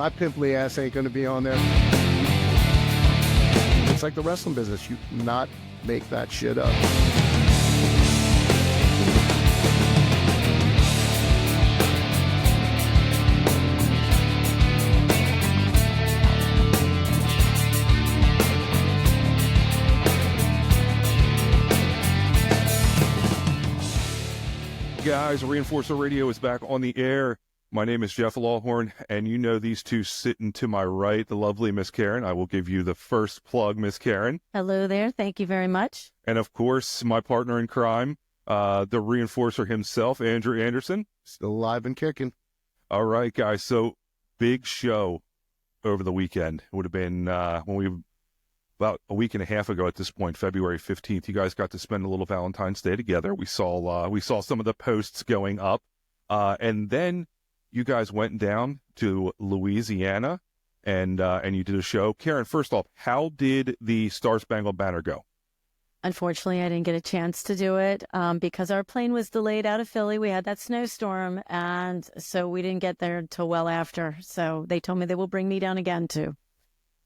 my pimply ass ain't going to be on there. It's like the wrestling business. You cannot make that shit up. Guys, Reinforcer Radio is back on the air. My name is Jethro Lawhorn, and you know these two sitting to my right, the lovely Miss Karen. I will give you the first plug, Miss Karen. Hello there. Thank you very much. And, of course, my partner in crime, the Reinforcer himself, Andrew Anderson. Still alive and kicking. All right, guys. So, big show over the weekend. It would have been about a week and a half ago at this point, February 15th. You guys got to spend a little Valentine's Day together. We saw some of the posts going up. And then you guys went down to Louisiana and you did a show. Karen, first off, how did the Star Spangled Banner go? Unfortunately, I didn't get a chance to do it because our plane was delayed out of Philly. We had that snowstorm, and so we didn't get there until well after. So they told me they will bring me down again, too.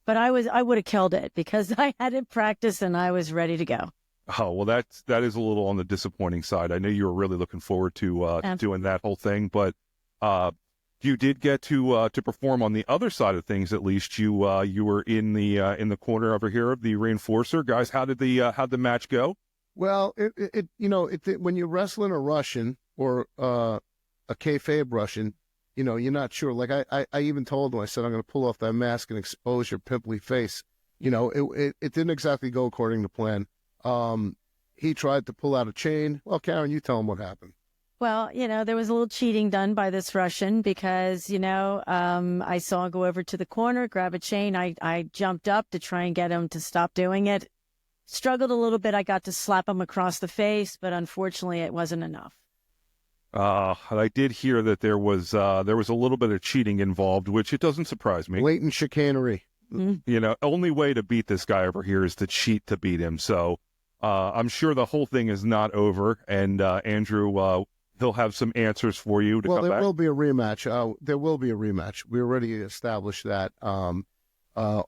But I would have killed it because I had it practiced and I was ready to go. Oh, well, that is a little on the disappointing side. I know you were really looking forward to doing that whole thing, but you did get to perform on the other side of things. At least you were in the corner over here of the Reinforcer. Guys, how did the match go? Well, when you're wrestling a Russian or a kayfabe Russian, you're not sure. Like I even told him, I said, I'm going to pull off that mask and expose your pimply face. It didn't exactly go according to plan. He tried to pull out a chain. Well, Karen, you tell him what happened. Well, there was a little cheating done by this Russian because, I saw him go over to the corner, grab a chain. I jumped up to try and get him to stop doing it. Struggled a little bit. I got to slap him across the face, but unfortunately it wasn't enough. I did hear that there was a little bit of cheating involved, which it doesn't surprise me. Blatant chicanery. Mm-hmm. Only way to beat this guy over here is to cheat to beat him. So I'm sure the whole thing is not over. And Andrew, he'll have some answers for you to come back. Well, there will be a rematch. There will be a rematch. We already established that. I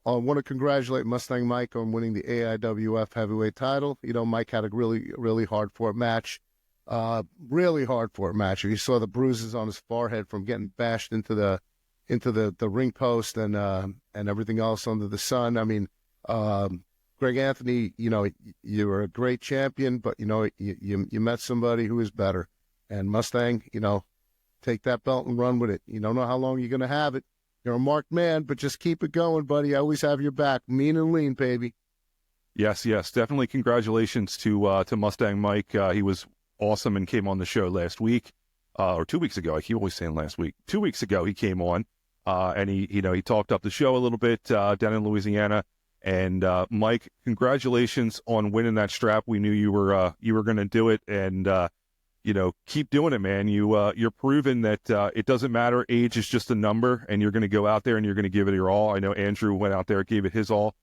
want to congratulate Mustang Mike on winning the AIWF heavyweight title. Mike had a really, really hard-fought match. Really hard-fought match. You saw the bruises on his forehead from getting bashed into the ring post and everything else under the sun. I mean, Greg Anthony, you were a great champion, but you met somebody who is better. And Mustang, take that belt and run with it. You don't know how long you're going to have it. You're a marked man, but just keep it going, buddy. I always have your back. Mean and lean, baby. Yes, definitely. Congratulations to Mustang Mike. He was awesome and came on the show last week, or 2 weeks ago. I keep always saying last week. 2 weeks ago he came on, and he talked up the show a little bit down in Louisiana. And Mike, congratulations on winning that strap. We knew you were going to do it, and keep doing it, man. You're proving that it doesn't matter. Age is just a number, and you're going to go out there and you're going to give it your all. I know Andrew went out there, gave it his all.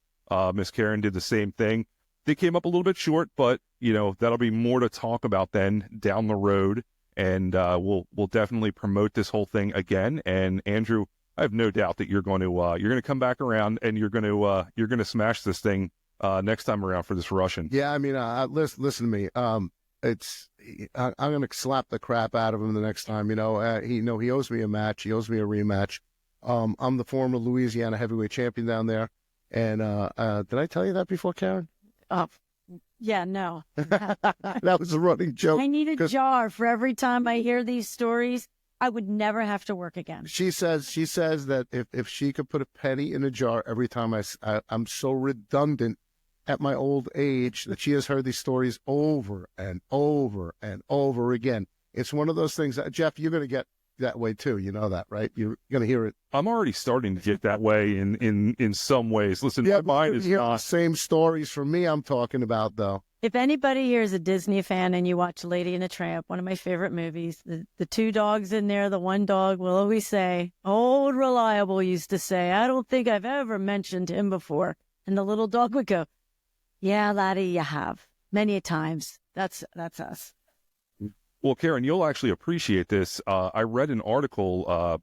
Miss Karen did the same thing. They came up a little bit short, but that'll be more to talk about then down the road, and we'll definitely promote this whole thing again. And Andrew, I have no doubt that you're going to come back around and you're going to smash this thing next time around for this Russian. Yeah, I mean, listen to me. I'm going to slap the crap out of him the next time. He owes me a match. He owes me a rematch. I'm the former Louisiana heavyweight champion down there, and did I tell you that before, Karen? Yeah, no. That was a running joke. I need a jar for every time I hear these stories. I would never have to work again. She says that if she could put a penny in a jar every time I'm so redundant at my old age that she has heard these stories over and over and over again. It's one of those things that, Jeff, you're going to get that way too. You know that, right? You're going to hear it. I'm already starting to get that way in some ways. Listen, yeah, my mind is not the same stories from me. I'm talking about though. If anybody here is a Disney fan and you watch Lady and the Tramp, one of my favorite movies, the two dogs in there, the one dog will always say, "Old Reliable used to say, I don't think I've ever mentioned him before." And the little dog would go, "Yeah, laddie, you have many a times." That's us. Well, Karen, you'll actually appreciate this. I read an article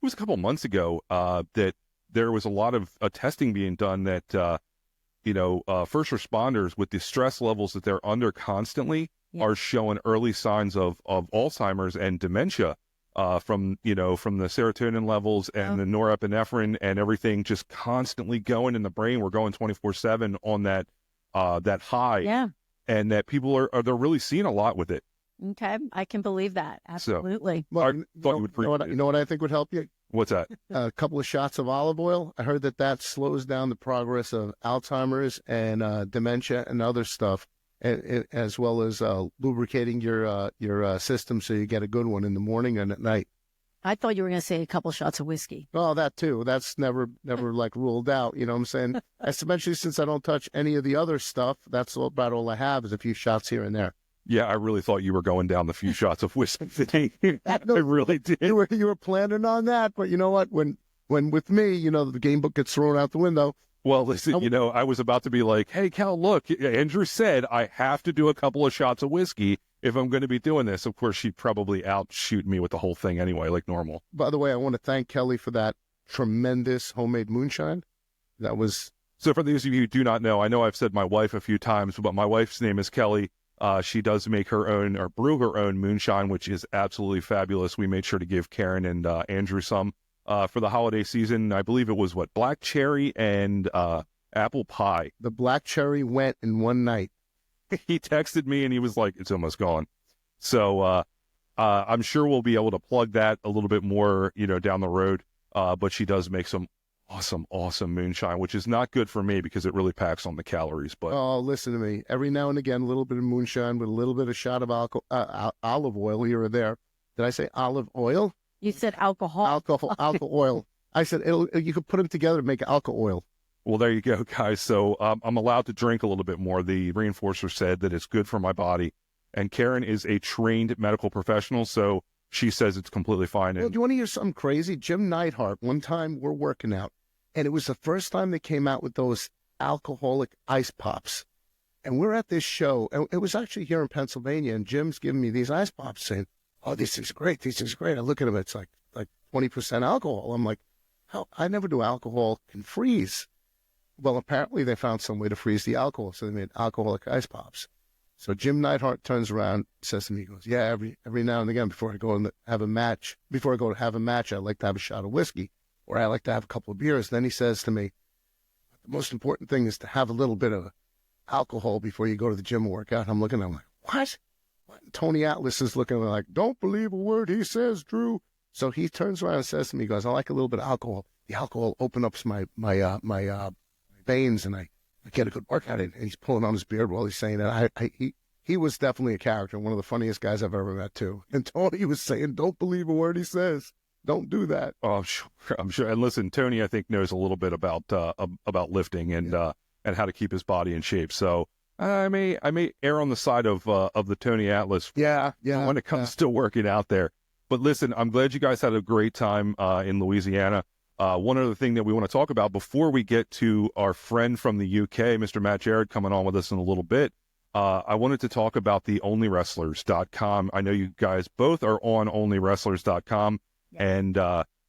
was a couple months ago that there was a lot of testing being done that first responders with the stress levels that they're under constantly are showing early signs of Alzheimer's and dementia from the serotonin levels and the norepinephrine and everything just constantly going in the brain. We're going 24/7 on that high. Yeah. And that people they're really seeing a lot with it. Okay. I can believe that. Absolutely. So, I thought you would you know what I think would help you? What's that? A couple of shots of olive oil. I heard that slows down the progress of Alzheimer's and dementia and other stuff, as well as lubricating your system so you get a good one in the morning and at night. I thought you were going to say a couple shots of whiskey. Oh, that too. That's never like ruled out. You know what I'm saying? Especially since I don't touch any of the other stuff. That's about all I have is a few shots here and there. Yeah, I really thought you were going down the few shots of whiskey today. I really did. You were planning on that, but you know what? When with me, the game book gets thrown out the window. Well, listen, I was about to be like, hey, Cal, look, Andrew said I have to do a couple of shots of whiskey if I'm going to be doing this. Of course, she'd probably outshoot me with the whole thing anyway, like normal. By the way, I want to thank Kelly for that tremendous homemade moonshine. That was... So for those of you who do not know, I know I've said my wife a few times, but my wife's name is Kelly. She does make her own or brew her own moonshine, which is absolutely fabulous. We made sure to give Karen and Andrew some for the holiday season. I believe it was black cherry and apple pie. The black cherry went in one night. He texted me and he was like, it's almost gone. So I'm sure we'll be able to plug that a little bit more, down the road. But she does make some awesome moonshine, which is not good for me because it really packs on the calories. But oh, listen to me. Every now and again, a little bit of moonshine with a little bit of shot of olive oil here or there. Did I say olive oil? You said alcohol. Alcohol oil. I said you could put them together and make alcohol oil. Well, there you go, guys. So I'm allowed to drink a little bit more. The reinforcer said that it's good for my body. And Karen is a trained medical professional, so she says it's completely fine. Well, do you want to hear something crazy? Jim Neidhart, one time we're working out, and it was the first time they came out with those alcoholic ice pops. And we're at this show, and it was actually here in Pennsylvania, and Jim's giving me these ice pops saying, oh, these things are great. These things are great. I look at them, it's like 20% alcohol. I'm like, how? I never knew alcohol can freeze. Well, apparently they found some way to freeze the alcohol, so they made alcoholic ice pops. So Jim Neidhart turns around, says to me, he goes, yeah, every now and again before I go to have a match, I like to have a shot of whiskey, or I like to have a couple of beers. Then he says to me, the most important thing is to have a little bit of alcohol before you go to the gym and work out. I'm looking at him like, what? Tony Atlas is looking at me like, don't believe a word he says, Drew. So he turns around and says to me, he goes, I like a little bit of alcohol. The alcohol opens up my veins, and I get a good workout in. And he's pulling on his beard while he's saying that. He was definitely a character, one of the funniest guys I've ever met, too. And Tony was saying, don't believe a word he says. Don't do that. Oh, I'm sure. And listen, Tony, I think, knows a little bit about lifting and how to keep his body in shape. So I may err on the side of the Tony Atlas. Yeah. When it comes to working out there. But listen, I'm glad you guys had a great time in Louisiana. One other thing that we want to talk about before we get to our friend from the UK, Mr. Matt Jarrett, coming on with us in a little bit, I wanted to talk about the onlywrestlers.com. I know you guys both are on onlywrestlers.com, and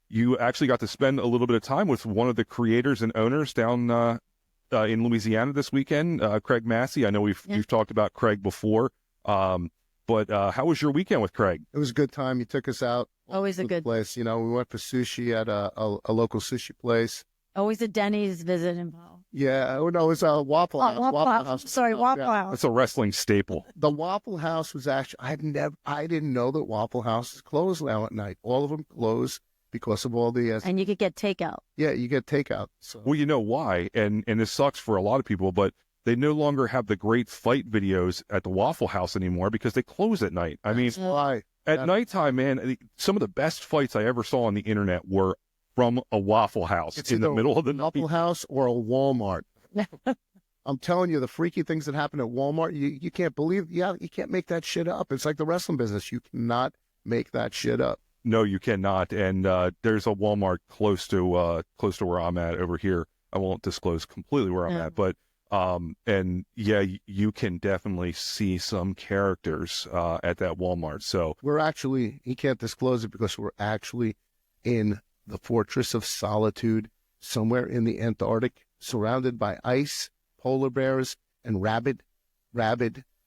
you actually got to spend a little bit of time with one of the creators and owners down in Louisiana this weekend, Craig Massey. I know we've talked about Craig before, but how was your weekend with Craig? It was a good time. He took us out. Always a good place. We went for sushi at a local sushi place. Always a Denny's visit involved. Yeah, no, it was a Waffle House. Waffle House. Sorry, Waffle House. That's a wrestling staple. The Waffle House was actually, I didn't know that Waffle House is closed now at night. All of them close because of all the... and you could get takeout. Yeah, you get takeout. So. Well, you know why, and this sucks for a lot of people, but they no longer have the great fight videos at the Waffle House anymore because they close at night. I mean, why? At nighttime, man, some of the best fights I ever saw on the internet were from a Waffle House in the middle of the night. Waffle House or a Walmart. I'm telling you, the freaky things that happen at Walmart, you can't believe. Yeah, you can't make that shit up. It's like the wrestling business. You cannot make that shit up. No, you cannot. And there's a Walmart close to where I'm at over here. I won't disclose completely where I'm at, but and yeah, you can definitely see some characters at that Walmart. So he can't disclose it because we're actually in the fortress of solitude somewhere in the Antarctic, surrounded by ice, polar bears, and rabid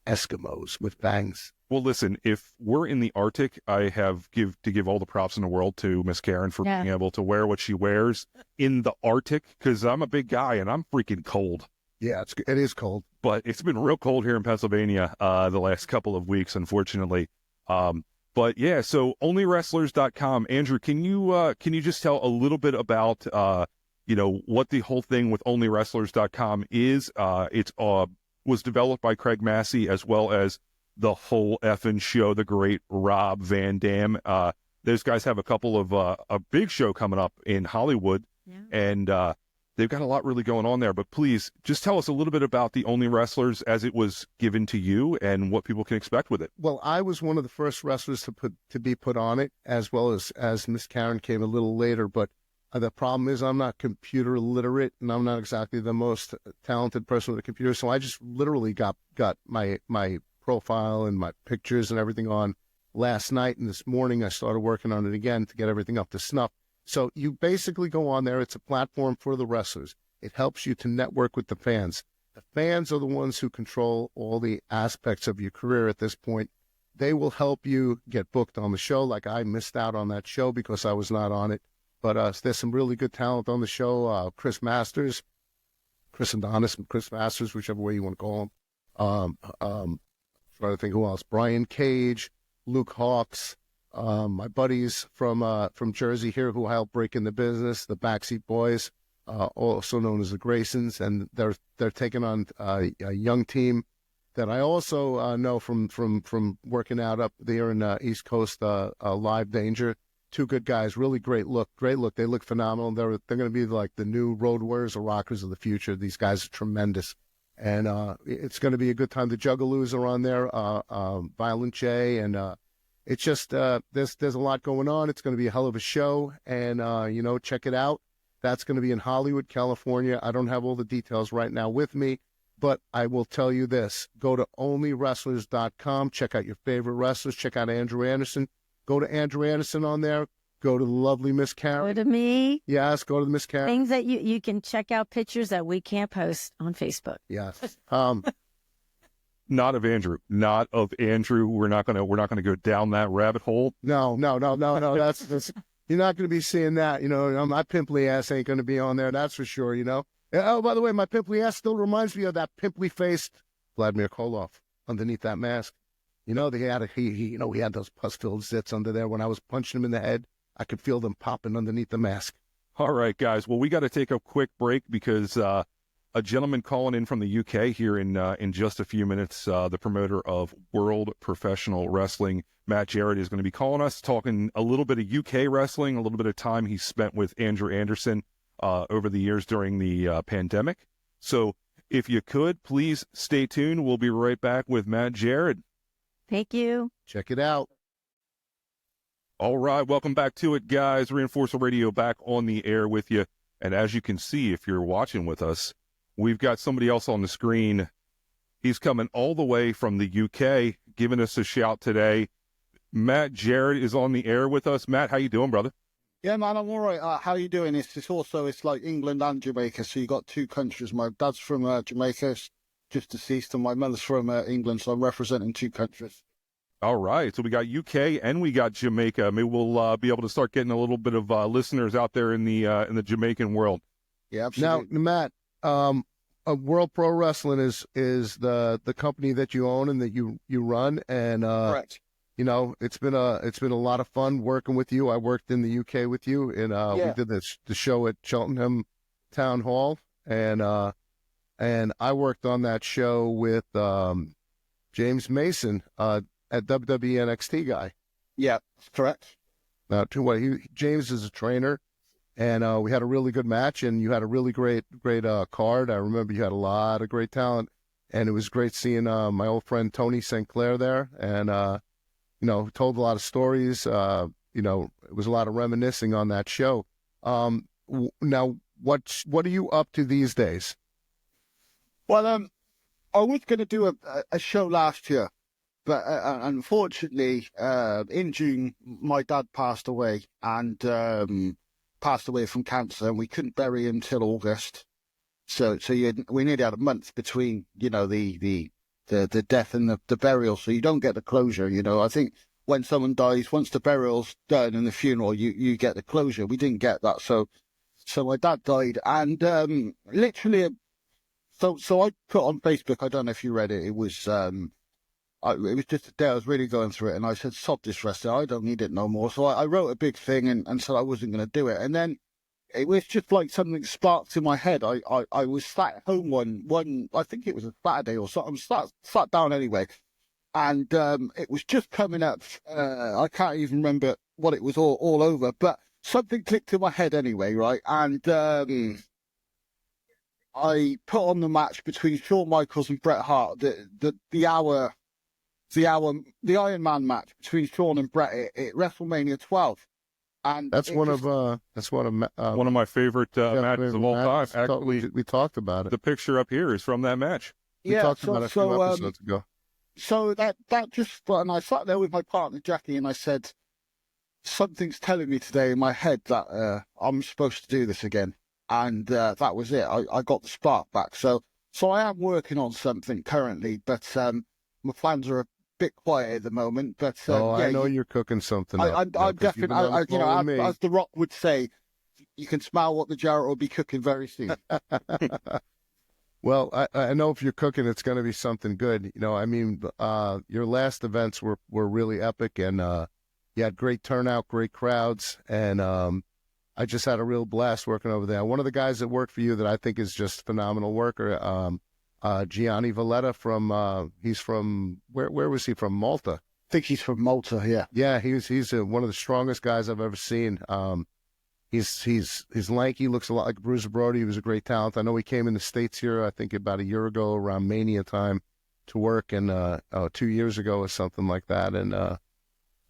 Eskimos with fangs. Well, listen, if we're in the Arctic, I have to give all the props in the world to Miss Karen for being able to wear what she wears in the Arctic, because I'm a big guy and I'm freaking cold. Yeah, it is cold. But it's been real cold here in Pennsylvania the last couple of weeks, unfortunately. But yeah, so onlywrestlers.com. Andrew, can you just tell a little bit about what the whole thing with onlywrestlers.com is? It's was developed by Craig Massey, as well as the whole effing show, the great Rob Van Dam. Those guys have a couple of a big show coming up in Hollywood, and they've got a lot really going on there. But please, just tell us a little bit about the Only Wrestlers as it was given to you and what people can expect with it. Well, I was one of the first wrestlers to be put on it, as well as Miss Karen came a little later. But the problem is I'm not computer literate, and I'm not exactly the most talented person with a computer. So I just literally got my profile and my pictures and everything on last night. And this morning I started working on it again to get everything up to snuff. So you basically go on there. It's a platform for the wrestlers. It helps you to network with the fans. The fans are the ones who control all the aspects of your career at this point. They will help you get booked on the show. Like I missed out on that show because I was not on it. But there's some really good talent on the show. Chris Adonis, Chris Masters, whichever way you want to call him. Trying to think who else. Brian Cage, Luke Hawks, my buddies from Jersey here who helped break in the business, the Backseat Boys, also known as the Graysons, and they're taking on a young team that I also know from working out up there in East Coast, Live Danger. Two good guys, really great look. They look phenomenal. They're going to be like the new Road Warriors or Rockers of the future. These guys are tremendous. And it's going to be a good time. The Juggalos are on there, Violent J, and it's just there's a lot going on. It's going to be a hell of a show, and check it out. That's going to be in Hollywood, California. I don't have all the details right now with me, but I will tell you this: go to onlywrestlers.com. Check out your favorite wrestlers. Check out Andrew Anderson. Go to Andrew Anderson on there. Go to the lovely Miss Karen. Go to me. Yes, go to the Miss Karen. Things that you can check out, pictures that we can't post on Facebook. Yes. Not of Andrew. We're not gonna go down that rabbit hole. No. That's you're not gonna be seeing that. My pimply ass ain't gonna be on there. That's for sure. Oh, by the way, my pimply ass still reminds me of that pimply faced Vladimir Koloff underneath that mask. He had those pus-filled zits under there. When I was punching him in the head, I could feel them popping underneath the mask. All right, guys. Well, we got to take a quick break because a gentleman calling in from the UK here in just a few minutes, the promoter of World Professional Wrestling, Matt Jarrett, is going to be calling us, talking a little bit of UK wrestling, a little bit of time he spent with Andrew Anderson over the years during the pandemic. So if you could, please stay tuned. We'll be right back with Matt Jarrett. Thank you. Check it out. All right, welcome back to it, guys. Reinforcer Radio back on the air with you. And as you can see, if you're watching with us, we've got somebody else on the screen. He's coming all the way from the UK, giving us a shout today. Matt Jarrett is on the air with us. Matt, how you doing, brother? Yeah, man, I'm all right. How you doing? It's like England and Jamaica, so you got two countries. My dad's from Jamaica, just deceased, and my mother's from England, so I'm representing two countries. All right, so we got UK and we got Jamaica. Maybe we'll be able to start getting a little bit of listeners out there in the Jamaican world. Yeah, absolutely. Now, Matt, World Pro Wrestling is the company that you own and that you run, and correct. It's been a lot of fun working with you. I worked in the UK with you, and we did the show at Cheltenham Town Hall, and I worked on that show with James Mason at WWE NXT guy. Yeah, correct. James is a trainer, and we had a really good match, and you had a really great card. I remember you had a lot of great talent, and it was great seeing my old friend Tony St. Clair there, and told a lot of stories. It was a lot of reminiscing on that show. Now, what are you up to these days? Well, I was going to do a show last year, but unfortunately, in June, my dad passed away, and passed away from cancer, and we couldn't bury him till August. So we nearly had a month between, the death and the burial. So you don't get the closure. I think when someone dies, once the burial's done and the funeral, you get the closure. We didn't get that. So my dad died, and literally, so I put on Facebook. I don't know if you read it. It was it was just a day I was really going through it, and I said, "Sod this wrestling. I don't need it no more." So I wrote a big thing and said I wasn't going to do it, and then it was just like something sparked in my head. I was sat at home one I think it was a Saturday or something. Sat down anyway, and it was just coming up. I can't even remember what it was all over, but something clicked in my head anyway, right? And I put on the match between Shawn Michaels and Bret Hart, the Iron Man match between Shawn and Bret at WrestleMania 12. And that's one of my favorite matches of all time. Actually, we talked about it. The picture up here is from that match. We talked about it a few episodes ago. So that just, and I sat there with my partner Jackie, and I said, something's telling me today in my head that I'm supposed to do this again, and that was it. I got the spark back. So I am working on something currently, but my plans are a bit quiet at the moment. But I know you're cooking something. I'm definitely, as The Rock would say, you can smell what the Jarrett will be cooking very soon. Well, I know if you're cooking, it's going to be something good. Your last events were really epic, and you had great turnout, great crowds, and I just had a real blast working over there. One of the guys that worked for you that I think is just phenomenal worker, Gianni Valletta he's from, where was he from? Malta. I think he's from Malta, yeah. Yeah, he's one of the strongest guys I've ever seen. He's lanky, looks a lot like Bruiser Brody. He was a great talent. I know he came in the States here, I think about a year ago around Mania time to work, and 2 years ago or something like that. And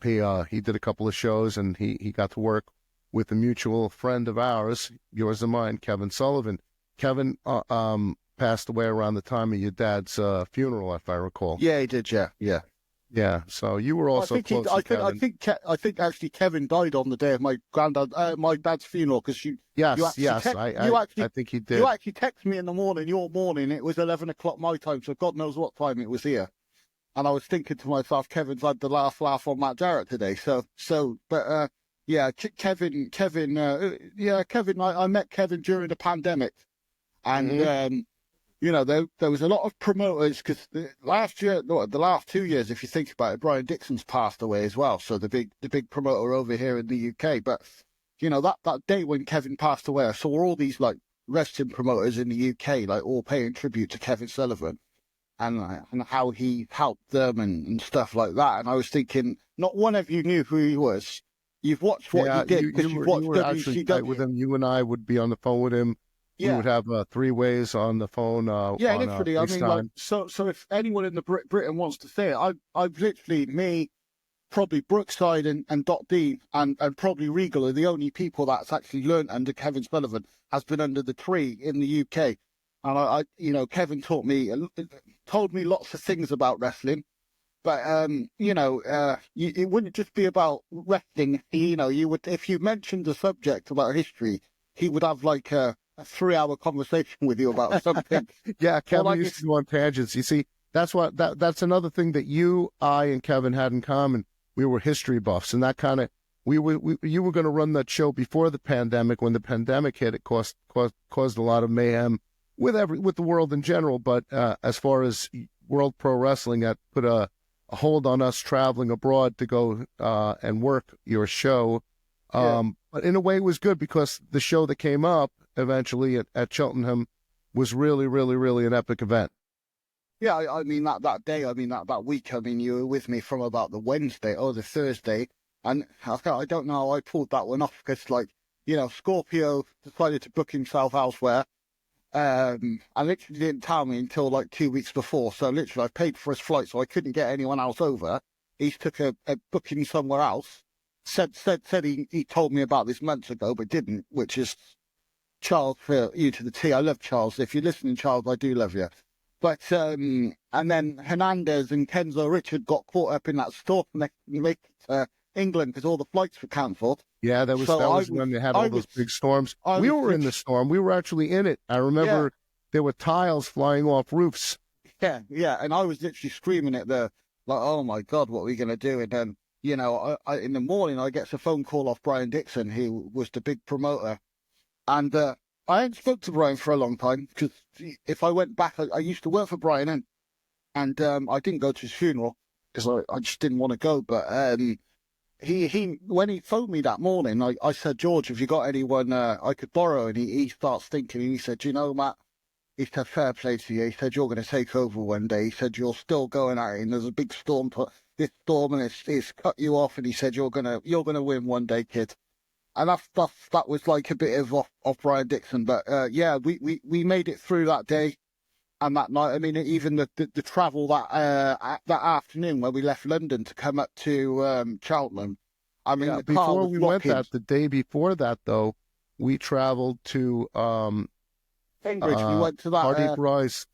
he did a couple of shows, and he got to work with a mutual friend of ours, yours and mine, Kevin Sullivan. Kevin passed away around the time of your dad's funeral, if I recall. Yeah, he did. Yeah. Yeah, so you were also close to Kevin. I think actually Kevin died on the day of my dad's funeral, because I think he did. You actually texted me in the morning, your morning. It was 11 o'clock my time, so God knows what time it was here. And I was thinking to myself, Kevin's had the last laugh on Matt Jarrett today. Kevin. I met Kevin during the pandemic, and. There was a lot of promoters, because the last 2 years, if you think about it, Brian Dixon's passed away as well. So the big promoter over here in the UK. But, that day when Kevin passed away, I saw all these like wrestling promoters in the UK, like all paying tribute to Kevin Sullivan and how he helped them and stuff like that. And I was thinking, not one of you knew who he was. You've watched what he did, because you've watched WCW. With him. You and I would be on the phone with him. Yeah. We would have 3 ways on the phone. Literally. I mean, so if anyone in the Britain wants to say it, I've literally, me, probably Brookside and Dot Dean and probably Regal are the only people that's actually learned under Kevin Sullivan, has been under the tree in the UK. And Kevin told me lots of things about wrestling, but it wouldn't just be about wrestling. You would, if you mentioned the subject about history, he would have like a 3-hour conversation with you about something. Yeah, Kevin used to go on tangents. You see, that's another thing that I and Kevin had in common. We were history buffs, and that kind of you were going to run that show before the pandemic. When the pandemic hit, it caused a lot of mayhem with the world in general. But as far as World Pro Wrestling, that put a hold on us traveling abroad to go and work your show. But in a way, it was good, because the show that came up eventually at Cheltenham was really, really, really an epic event. Yeah, I mean, that day, that week, you were with me from about the Wednesday or the Thursday, and I don't know how I pulled that one off, because, Scorpio decided to book himself elsewhere, and literally didn't tell me until, 2 weeks before. So literally, I paid for his flight, so I couldn't get anyone else over. He took a booking somewhere else. Said he told me about this months ago, but didn't, which is Charles, for you to the T. I love Charles. If you're listening, Charles, I do love you. But and then Hernandez and Kenzo Richard got caught up in that storm, and they couldn't make it to England because all the flights were cancelled. Yeah, that was when they had all those big storms. We were in the storm. We were actually in it. I remember there were tiles flying off roofs. Yeah, yeah, and I was literally screaming at oh my God, what are we going to do? And then, in the morning, I get a phone call off Brian Dixon, who was the big promoter. And I hadn't spoke to Brian for a long time, because if I went back, I used to work for Brian, and I didn't go to his funeral, because I just didn't want to go. But he when he phoned me that morning, I said, George, have you got anyone I could borrow? And he starts thinking, and he said, Matt, he said, fair play to you. He said, you're going to take over one day. He said, you're still going at it, and there's a big storm, this storm, and it's cut you off. And he said, you're gonna win one day, kid. And that was like a bit of off Brian Dixon. But we made it through that day and that night. I mean, even the travel that afternoon when we left London to come up to Cheltenham. I mean, the car before was we rocking. went the day before that, though, we traveled to Cambridge. We went to that Hardy Bryce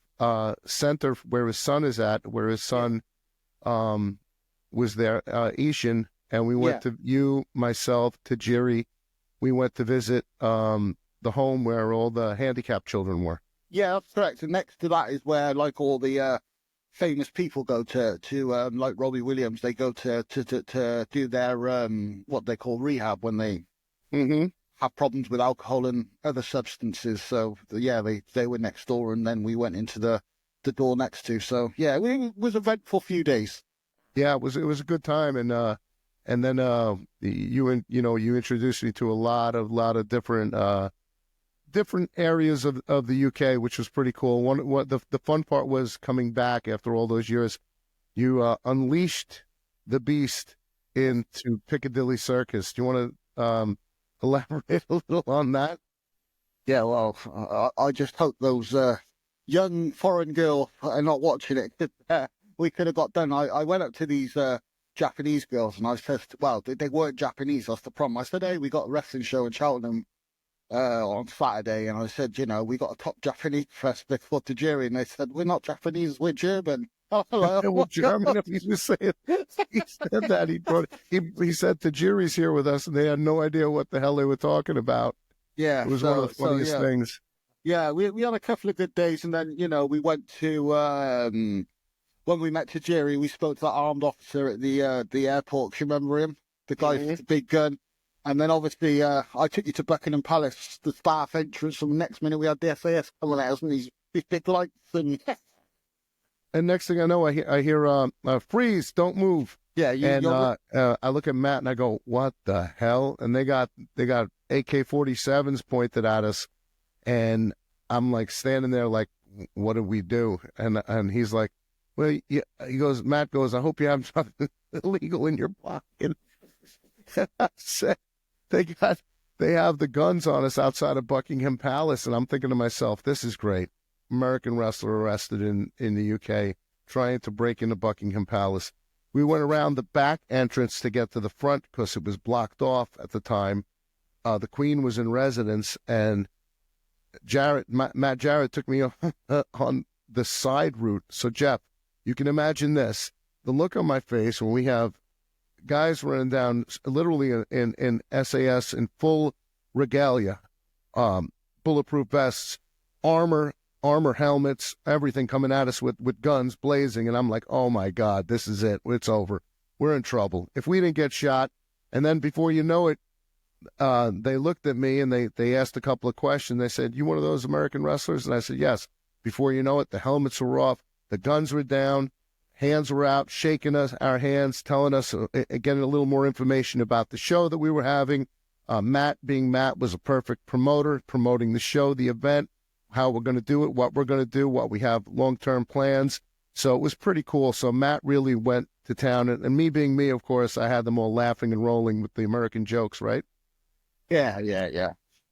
center where his son is at, where his son was there, Ishan, and we went to you, myself, Tajiri. We went to visit the home where all the handicapped children were. Yeah, that's correct. And next to that is where like all the famous people go to like Robbie Williams. They go to do their what they call rehab when they have problems with alcohol and other substances. So yeah, they were next door, and then we went into the door next to. So yeah, it was an eventful few days. Yeah, it was a good time, and then you introduced me to a lot of different areas of the UK, which was pretty cool. The fun part was coming back after all those years. You unleashed the beast into Piccadilly Circus. Do you want to elaborate a little on that? Yeah, well, I just hope those young foreign girls are not watching it. We could have got done. I went up to these Japanese girls, and I said, well, they weren't Japanese, that's the problem. I said, hey, we got a wrestling show in Cheltenham on Saturday, and I said, we got a top Japanese wrestler for Tajiri, and they said, we're not Japanese, we're German. Oh, hello. We're German. He was saying, he said that. He said Tajiri's here with us, and they had no idea what the hell they were talking about. Yeah. It was one of the funniest things. Yeah, we had a couple of good days, and then, we went to... when we met Tajiri, we spoke to that armed officer at the airport. You remember him? The guy with the big gun. And then obviously I took you to Buckingham Palace, the staff entrance, and the next minute we had the SAS coming at us and these big lights. And next thing I know, I hear freeze, don't move. Yeah, I look at Matt and I go, what the hell? And they got AK-47s pointed at us, and I'm like standing there like, what do we do? And he's like, well, yeah, Matt goes, I hope you have something illegal in your pocket. And I said, they have the guns on us outside of Buckingham Palace. And I'm thinking to myself, this is great. American wrestler arrested in the UK, trying to break into Buckingham Palace. We went around the back entrance to get to the front because it was blocked off at the time. The Queen was in residence, and Matt Jarrett took me on the side route. So, Jeff, you can imagine this, the look on my face when we have guys running down literally in SAS in full regalia, bulletproof vests, armor helmets, everything coming at us with guns blazing. And I'm like, oh my God, this is it. It's over. We're in trouble. If we didn't get shot, and then before you know it, they looked at me and they asked a couple of questions. They said, you one of those American wrestlers? And I said, yes. Before you know it, the helmets were off. The guns were down, hands were out, shaking our hands, telling us, getting a little more information about the show that we were having. Matt, being Matt, was a perfect promoter, promoting the show, the event, how we're going to do it, what we're going to do, what we have long-term plans. So it was pretty cool. So Matt really went to town. And me being me, of course, I had them all laughing and rolling with the American jokes, right? Yeah.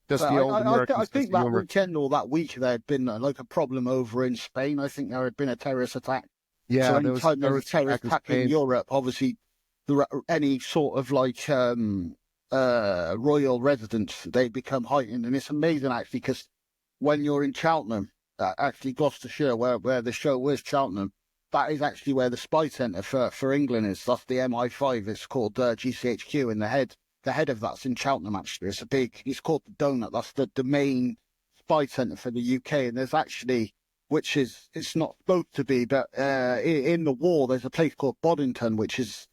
Just the old American. I think that weekend or that week there had been like a problem over in Spain. I think there had been a terrorist attack. Yeah, so anytime there was a terrorist attack in Europe, obviously any sort of like royal residence, they become heightened. And it's amazing actually, because when you're in Cheltenham, actually Gloucestershire, where the show was, Cheltenham, that is actually where the spy centre for England is. That's the MI5. It's called GCHQ in the head. the head of that's in Cheltenham, actually. It's called the Donut. That's the main spy centre for the UK. And there's actually, it's not supposed to be, but in the war, there's a place called Boddington, which is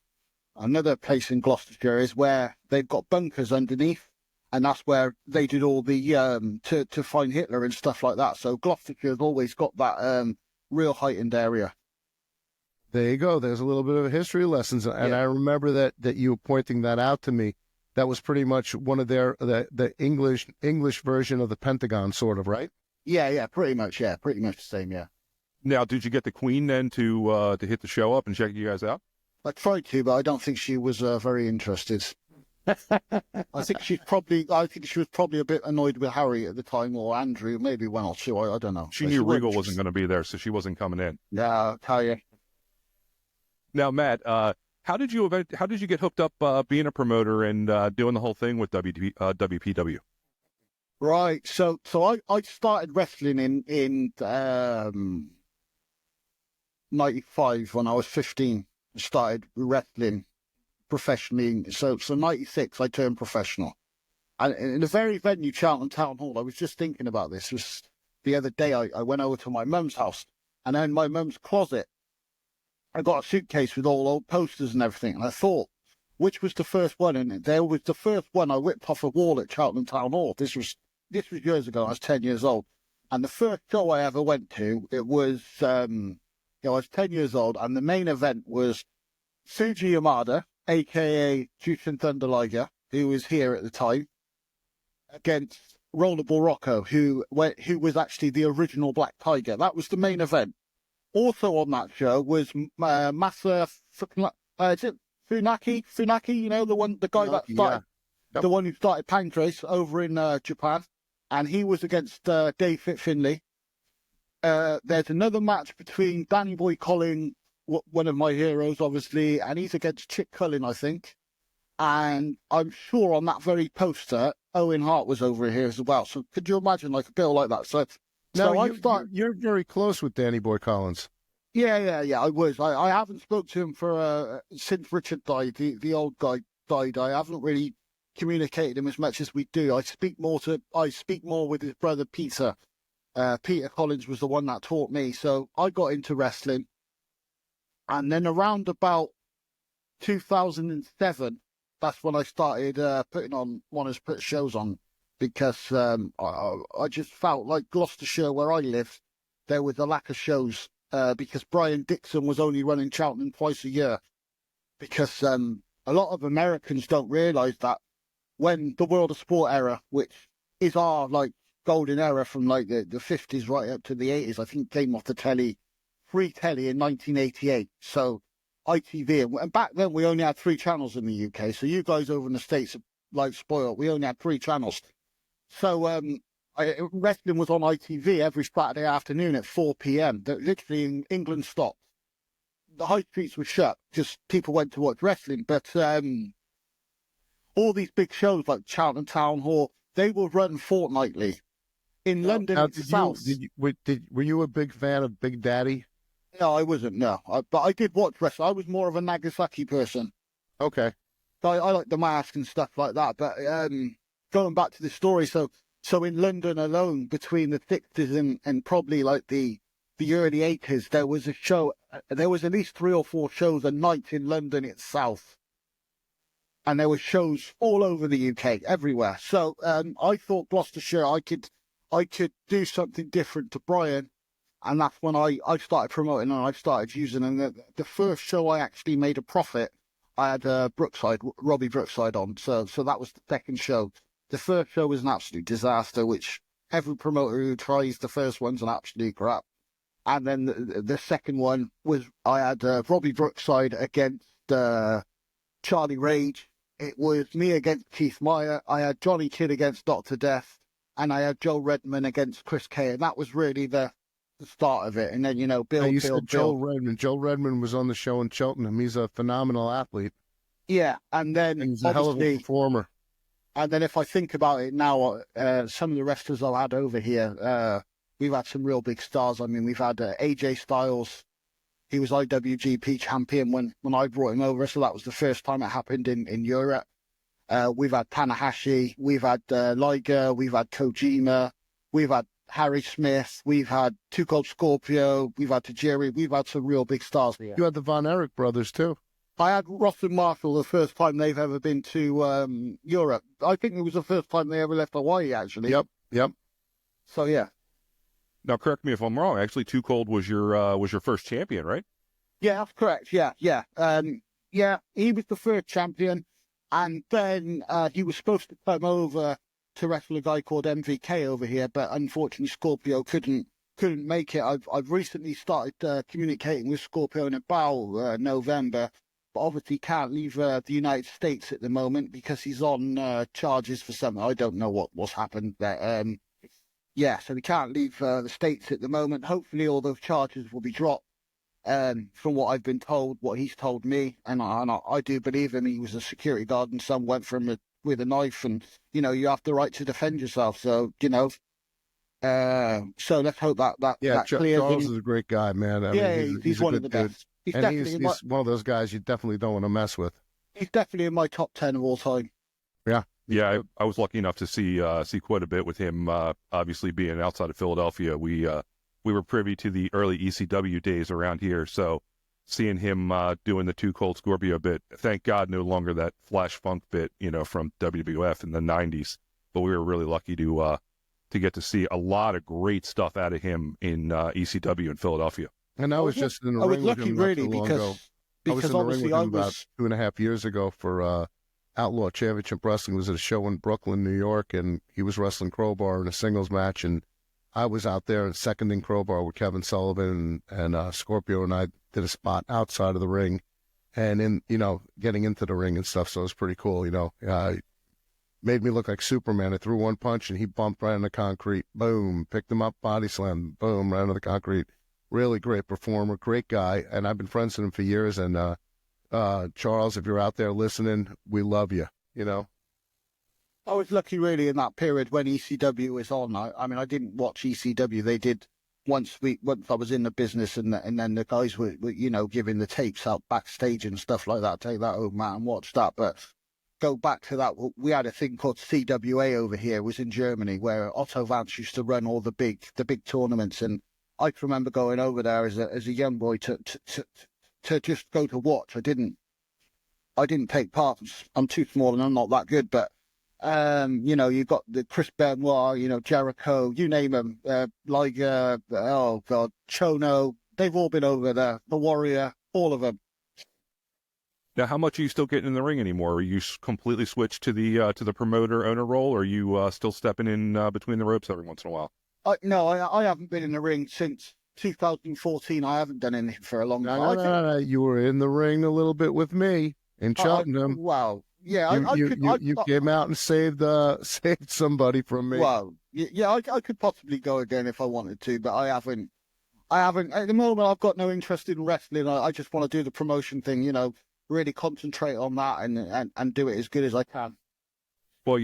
another place in Gloucestershire, is where they've got bunkers underneath. And that's where they did all the, to find Hitler and stuff like that. So Gloucestershire's always got that real heightened area. There you go. There's a little bit of history lessons. And I remember that you pointing that out to me. That was pretty much one of the English version of the Pentagon, sort of, right? Yeah, pretty much. Yeah, pretty much the same. Yeah. Now, did you get the Queen then to hit the show up and check you guys out? I tried to, but I don't think she was very interested. I think she was probably a bit annoyed with Harry at the time, or Andrew, maybe one or two. I don't know. She knew Regal wasn't going to be there, so she wasn't coming in. Yeah, I'll tell you. Now, Matt, how did you get hooked up being a promoter and doing the whole thing with WPW? Right. So I started wrestling in 95 when I was 15. I started wrestling professionally. So 96 I turned professional. And in the very venue, Cheltenham Town Hall, I was just thinking about this. It was the other day I went over to my mum's house, and in my mum's closet I got a suitcase with all old posters and everything, and I thought, which was the first one? And there was the first one I whipped off a wall at Cheltenham Town Hall. This was years ago. I was 10 years old, and the first show I ever went to, it was I was 10 years old, and the main event was Tsuji Yamada, aka Jushin Thunder Liger, who was here at the time, against Rollerball Rocco, who was actually the original Black Tiger. That was the main event. Also on that show was Masa Funaki, you know, the guy that started, the one who started Pancrase over in Japan, and he was against Dave Finlay. There's another match between Danny Boy Collin, one of my heroes, obviously, and he's against Chick Cullen, I think. And I'm sure on that very poster, Owen Hart was over here as well. So could you imagine like a bill like that? So you're very close with Danny Boy Collins. Yeah, I was. I haven't spoke to him for since Richard died. The old guy died. I haven't really communicated him as much as we do. I speak more with his brother Peter. Peter Collins was the one that taught me. So I got into wrestling, and then around about 2007, that's when I started wanting to put shows on, because I just felt like Gloucestershire, where I live, there was a lack of shows. Because Brian Dixon was only running Cheltenham twice a year. Because a lot of Americans don't realise that when the World of Sport era, which is our like golden era from like the 50s right up to the 80s, I think came off the telly, free telly in 1988. So ITV, and back then we only had 3 channels in the UK. So you guys over in the States are like spoiled. We only had 3 channels. So wrestling was on ITV every Saturday afternoon at 4 p.m. Literally in England stopped. The high streets were shut because people went to watch wrestling. But all these big shows like Cheltenham Town Hall, they were run fortnightly. In London itself. Were you a big fan of Big Daddy? No, I wasn't, no. But I did watch wrestling. I was more of a Nagasaki person. Okay. I like the mask and stuff like that. But going back to the story, so in London alone, between the 60s and probably like the early 80s, there was a show. There was at least 3 or 4 shows a night in London itself, and there were shows all over the UK, everywhere. So I thought Gloucestershire, I could do something different to Brian, and that's when I started promoting and I started using. And the first show I actually made a profit, I had Robbie Brookside on. So that was the second show. The first show was an absolute disaster, which every promoter who tries the first one's an absolute crap. And then the second one was I had Robbie Brookside against Charlie Rage. It was me against Keith Meyer. I had Johnny Kidd against Dr. Death. And I had Joe Redman against Chris Kay. And that was really the start of it. And then, Bill. Joe Redman. Joe Redman was on the show in Cheltenham. He's a phenomenal athlete. Yeah, and then he's a hell of a performer. And then if I think about it now, some of the wrestlers I've had over here, we've had some real big stars. I mean, we've had AJ Styles. He was IWGP champion when I brought him over, so that was the first time it happened in Europe. We've had Tanahashi, we've had Liger, we've had Kojima, we've had Harry Smith, we've had Too Cold Scorpio, we've had Tajiri, we've had some real big stars here. You had the Von Erich brothers too. I had Ross and Marshall the first time they've ever been to Europe. I think it was the first time they ever left Hawaii, actually. Yep. So, yeah. Now, correct me if I'm wrong. Actually, Too Cold was your first champion, right? Yeah, that's correct. Yeah. Yeah, he was the first champion. And then he was supposed to come over to wrestle a guy called MVK over here, but unfortunately Scorpio couldn't make it. I've recently started communicating with Scorpio in about November, but obviously can't leave the United States at the moment because he's on charges for something. I don't know what's happened there. Yeah, so he can't leave the States at the moment. Hopefully all those charges will be dropped. From what I've been told, what he's told me, and I do believe him. He was a security guard, and some went from with a knife, and you have the right to defend yourself. So so let's hope that clears. Charles is a great guy, man. I mean, he's one of the best. He's one of those guys you definitely don't want to mess with. He's definitely in my top 10 of all time. Yeah. I was lucky enough to see quite a bit with him. Obviously, being outside of Philadelphia, we were privy to the early ECW days around here. So seeing him doing the Too Cold Scorpio bit, thank God, no longer that Flash Funk bit, from WWF in the '90s. But we were really lucky to get to see a lot of great stuff out of him in ECW in Philadelphia. And I was just in the ring with him not too long ago. Because I was in the ring with him about 2.5 years ago for Outlaw Championship Wrestling. It was at a show in Brooklyn, New York, and he was wrestling Crowbar in a singles match, and I was out there and seconding Crowbar with Kevin Sullivan and Scorpio, and I did a spot outside of the ring, and in getting into the ring and stuff. So it was pretty cool. Made me look like Superman. I threw one punch and he bumped right on the concrete. Boom, picked him up, body slam. Boom, right on the concrete. Really great performer, great guy, and I've been friends with him for years. And Charles, if you're out there listening, we love you. I was lucky really in that period when ECW was on. I mean, I didn't watch ECW. They did once I was in the business, and then the guys were giving the tapes out backstage and stuff like that. Take that home, Matt, and watch that. But go back to that, we had a thing called CWA over here. It was in Germany, where Otto Vance used to run all the big tournaments, and I can remember going over there as a young boy to just go to watch. I didn't take part. I'm too small and I'm not that good, but you got the Chris Benoit, Jericho, you name them, Liger, oh God, Chono, they've all been over there, the Warrior, all of them. Now, how much are you still getting in the ring anymore? Are you completely switched to the promoter owner role, or are you still stepping in between the ropes every once in a while? No, I haven't been in the ring since 2014. I haven't done anything for a long time. No. You were in the ring a little bit with me in Cheltenham. Wow. Yeah, you came out and saved somebody from me. Well, yeah, I could possibly go again if I wanted to, but I haven't. At the moment, I've got no interest in wrestling. I just want to do the promotion thing, really concentrate on that and do it as good as I can. Well,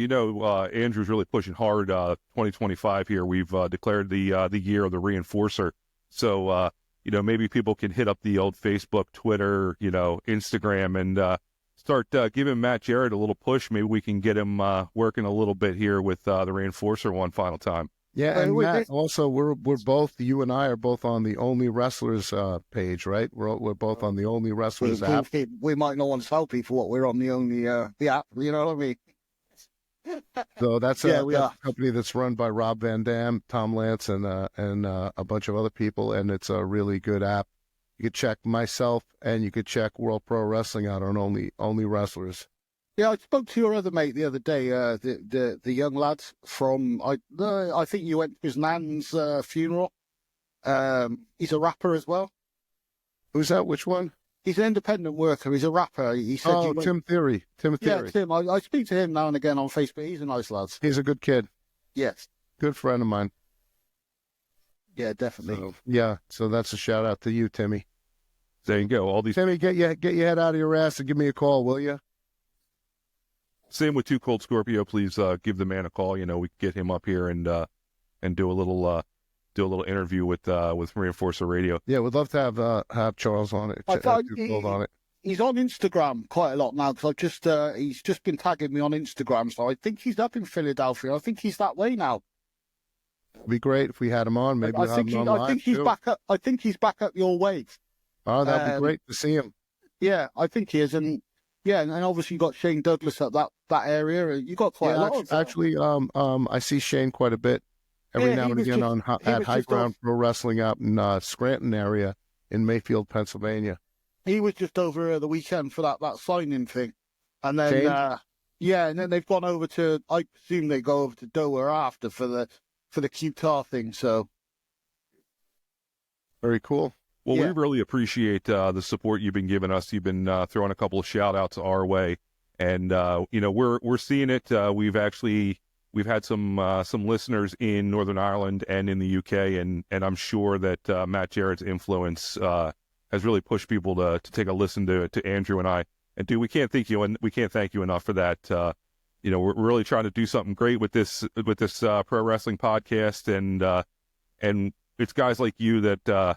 Andrew's really pushing hard. 2025 here, we've declared the year of the Reinforcer. So, maybe people can hit up the old Facebook, Twitter, Instagram, and start giving Matt Jarrett a little push. Maybe we can get him working a little bit here with the Reinforcer one final time. Yeah, and Matt, also we're both, you and I are both on the Only Wrestlers page, right? We're both on the Only Wrestlers app. We might not want to tell people what we're on the Only the app. You know what I mean? So that's a company that's run by Rob Van Dam, Tom Lance, and a bunch of other people, and it's a really good app. You could check myself, and you could check World Pro Wrestling out on Only Wrestlers. Yeah, I spoke to your other mate the other day, the young lad from I think you went to his nan's funeral. He's a rapper as well. Who's that? Which one? He's an independent worker. He's a rapper. He said, Tim Theory. Tim Theory. Yeah, Tim. I speak to him now and again on Facebook. He's a nice lad. He's a good kid. Yes. Good friend of mine. Yeah, definitely. So that's a shout out to you, Timmy. There you go. Timmy, get your head out of your ass and give me a call, will you? Same with Too Cold Scorpio. Please give the man a call. We can get him up here and do a little interview with Reinforcer Radio. Yeah, we'd love to have Charles on it. he's on Instagram quite a lot now because he's just been tagging me on Instagram. So I think he's up in Philadelphia. I think he's that way now. It'd be great if we had him on. Maybe we'll have him on I live think he's too. back up. I think he's back up your way. Oh, that'd be great to see him. Yeah, I think he is, and yeah, and obviously you got Shane Douglas at that area. You got quite a lot. Actually, I see Shane quite a bit every now and again at High Ground Pro Wrestling out in Scranton area in Mayfield, Pennsylvania. He was just over the weekend for that signing thing, and then and then they've gone over to. I presume they go over to Dover after for the QTAR thing. So very cool. Well, we really appreciate the support you've been giving us. You've been throwing a couple of shout outs our way, and we're seeing it. We've had some listeners in Northern Ireland and in the UK, and I'm sure that Matt Jarrett's influence has really pushed people to take a listen to Andrew and I. And dude, we can't thank you enough for that. We're really trying to do something great with this pro wrestling podcast, and it's guys like you that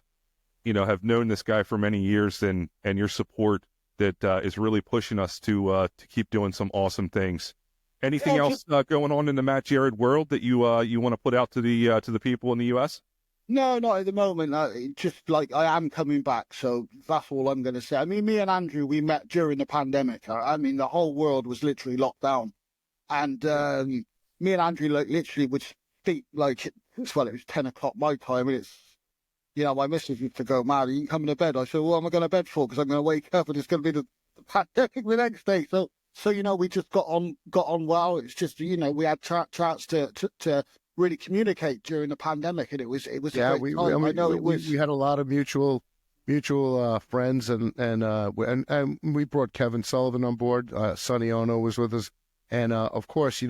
have known this guy for many years, and your support that is really pushing us to keep doing some awesome things. Anything else going on in the Matt Jarrett world that you want to put out to the people in the U.S.? No, not at the moment. Just like I am coming back, so that's all I'm going to say. I mean, me and Andrew, we met during the pandemic. I mean, the whole world was literally locked down, and me and Andrew literally would speak it was 10 o'clock my time, and it's. My missus used to go, "Man, you can come to bed." I said, "Well, am I going to bed for? Because I'm going to wake up and it's going to be the pandemic the next day." So we just got on well. It's just we had chance to really communicate during the pandemic, and it was yeah. A great time. I know we had a lot of mutual friends, and we brought Kevin Sullivan on board. Sonny Ono was with us, and of course, you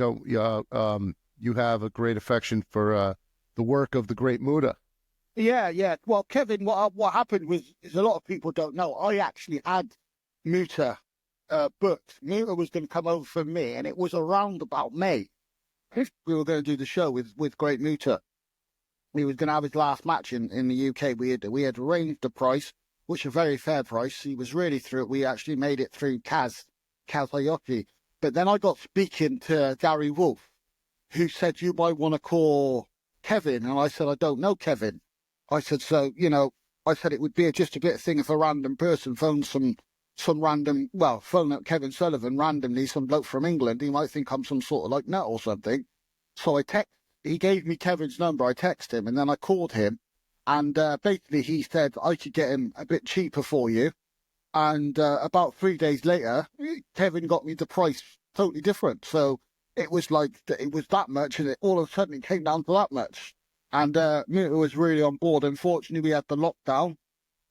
have a great affection for the work of the great Muda. Yeah. Well, Kevin, what happened was a lot of people don't know. I actually had Muta booked. Muta was going to come over for me, and it was around about May. We were going to do the show with Great Muta. He was going to have his last match in the UK. We had arranged the price, which was a very fair price. He was really through it. We actually made it through Kaz Hayashi. But then I got speaking to Gary Wolf, who said, "You might want to call Kevin." And I said, "I don't know Kevin." I said, I said it would be just a bit of thing if a random person phoned phone up Kevin Sullivan randomly, some bloke from England. He might think I'm some sort of nut or something. So he gave me Kevin's number. I texted him, and then I called him, and basically he said I could get him a bit cheaper for you. And about 3 days later, Kevin got me the price totally different. So it was that much, and all of a sudden it came down to that much. And Muta was really on board. Unfortunately, we had the lockdown,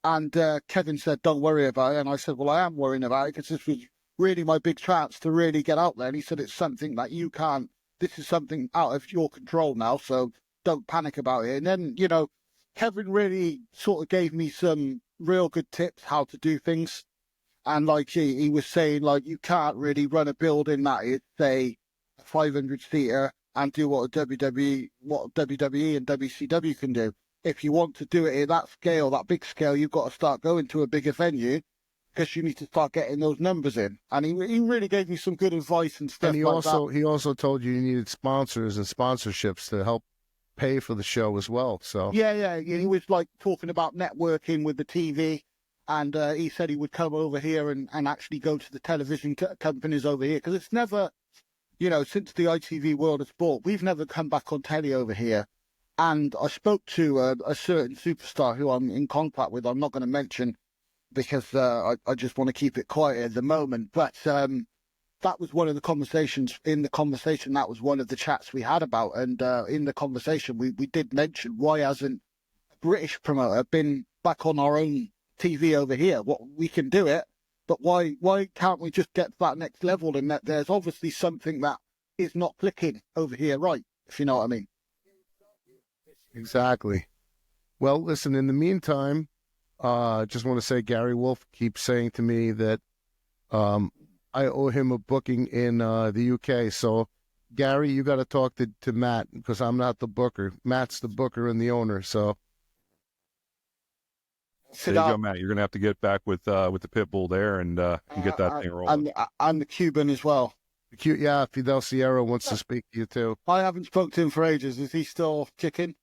and Kevin said, "Don't worry about it." And I said, "Well, I am worrying about it because this was really my big chance to really get out there." And he said, "It's something that you can't. This is something out of your control now, so don't panic about it." And then, Kevin really sort of gave me some real good tips how to do things. And he was saying, you can't really run a building that is, say, a 500-seater and do what WWE and WCW can do. If you want to do it at that scale, that big scale, you've got to start going to a bigger venue because you need to start getting those numbers in. And he really gave me some good advice and stuff. And he also told you needed sponsors and sponsorships to help pay for the show as well. So yeah, he was talking about networking with the TV, and he said he would come over here and actually go to the television companies over here because it's never. Since the ITV World of Sport, we've never come back on telly over here. And I spoke to a certain superstar who I'm in contact with. I'm not going to mention because I just want to keep it quiet at the moment. But that was one of the conversations. In the conversation, that was one of the chats we had about. And in the conversation, we did mention why hasn't a British promoter been back on our own TV over here? What we can do it. But why can't we just get to that next level? And that there's obviously something that is not clicking over here, right? If you know what I mean. Exactly. Well, listen, in the meantime, just want to say Gary Wolf keeps saying to me that I owe him a booking in the UK. So, Gary, you got to talk to Matt because I'm not the booker. Matt's the booker and the owner. So, There you go, Matt. You're gonna have to get back with the pit bull there and get that thing rolling. And the Cuban as well. Yeah, Fidel Sierra wants to speak to you too. I haven't spoken to him for ages. Is he still kicking?